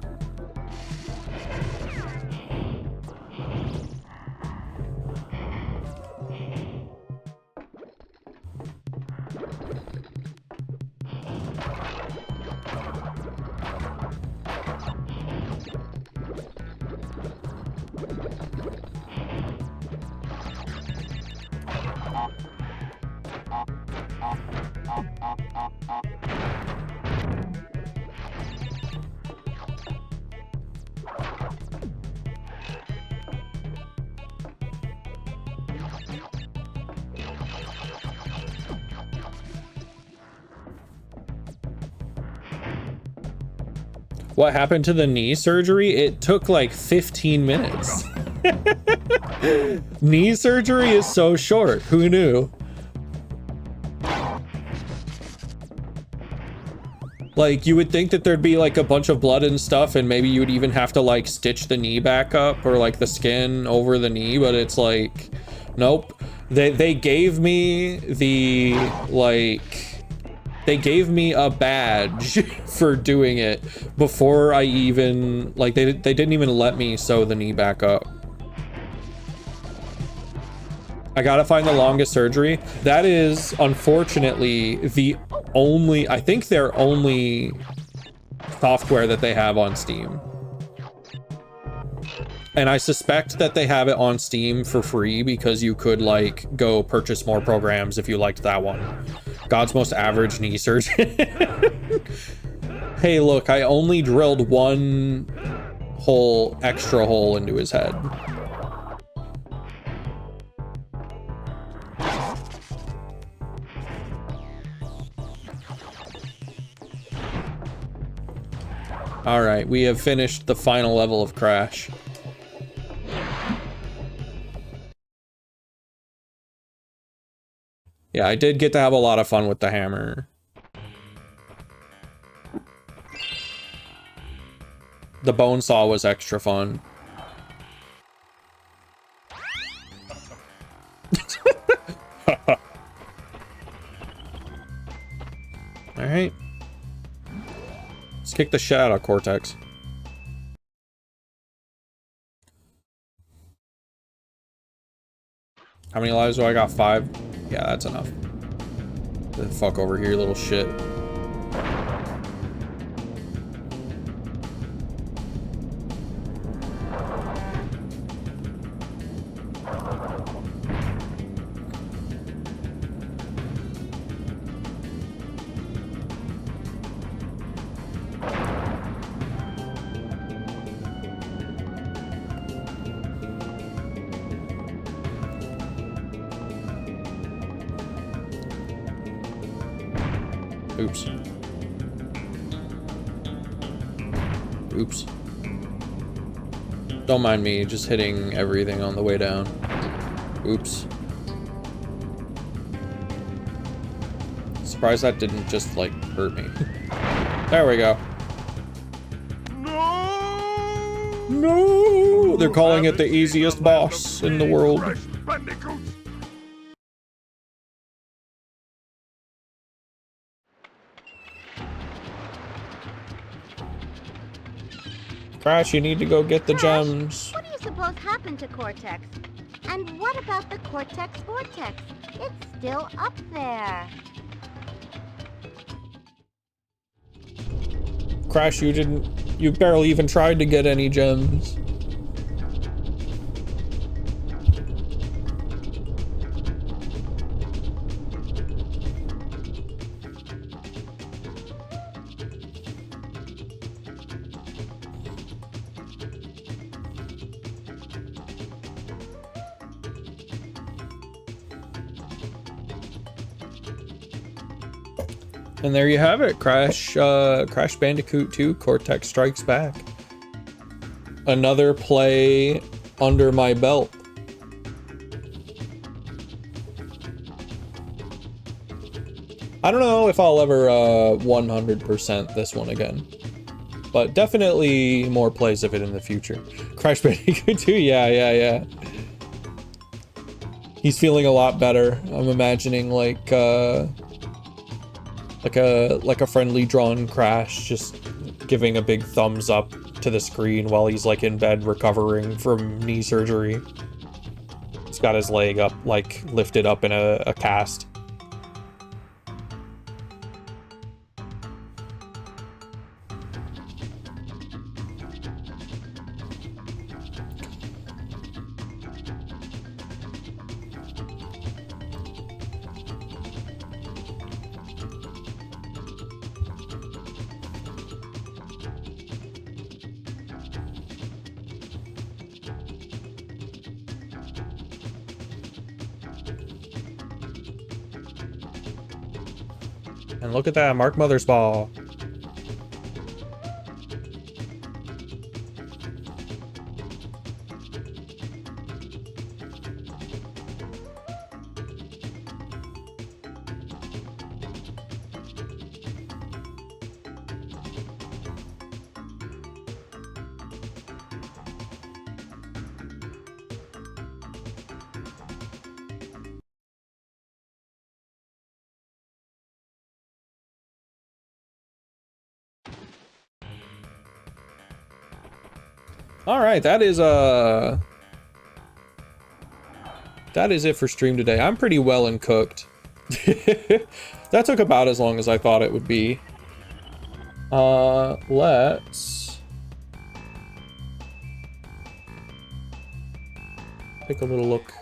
What happened to the knee surgery? It took like 15 minutes. Knee surgery is so short. Who knew? Like, you would think that there'd be like a bunch of blood and stuff, and maybe you would even have to like stitch the knee back up or like the skin over the knee, but it's like, nope. They gave me the like, they gave me a badge for doing it before I even, like, they didn't even let me sew the knee back up. I gotta find the longest surgery. That is, unfortunately, the only, I think their only software that they have on Steam. And I suspect that they have it on Steam for free because you could, like, go purchase more programs if you liked that one. God's most average knee surgeon. Hey, look, I only drilled 1 extra hole into his head. All right, we have finished the final level of Crash. Yeah, I did get to have a lot of fun with the hammer. The bone saw was extra fun. All right. Kick the shit out of Cortex. How many lives do I got? 5? Yeah, that's enough. Get the fuck over here, little shit. Oops. Oops. Don't mind me, just hitting everything on the way down. Oops. Surprised that didn't just, like, hurt me. There we go. No! No! They're calling it the easiest boss in the world. Bandicoot! Crash, you need to go get the Crash, gems. what do you suppose happened to Cortex? And what about the Cortex Vortex? It's still up there. Crash, you barely even tried to get any gems. And there you have it, Crash Bandicoot 2, Cortex Strikes Back. Another play under my belt. I don't know if I'll ever 100% this one again, but definitely more plays of it in the future. Crash Bandicoot 2, yeah. He's feeling a lot better. I'm imagining like a friendly drawn Crash just giving a big thumbs up to the screen while he's like in bed recovering from knee surgery. He's got his leg up, like lifted up in a cast. And look at that, Mark Mother's ball. All right, that is it for stream today. I'm pretty well and cooked. That took about as long as I thought it would be. Let's take a little look.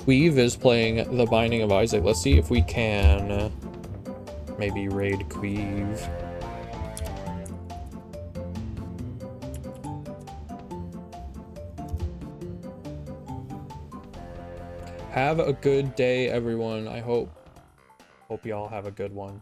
Queeve is playing The Binding of Isaac. Let's see if we can maybe raid Queeve. Have a good day, everyone. I hope y'all have a good one.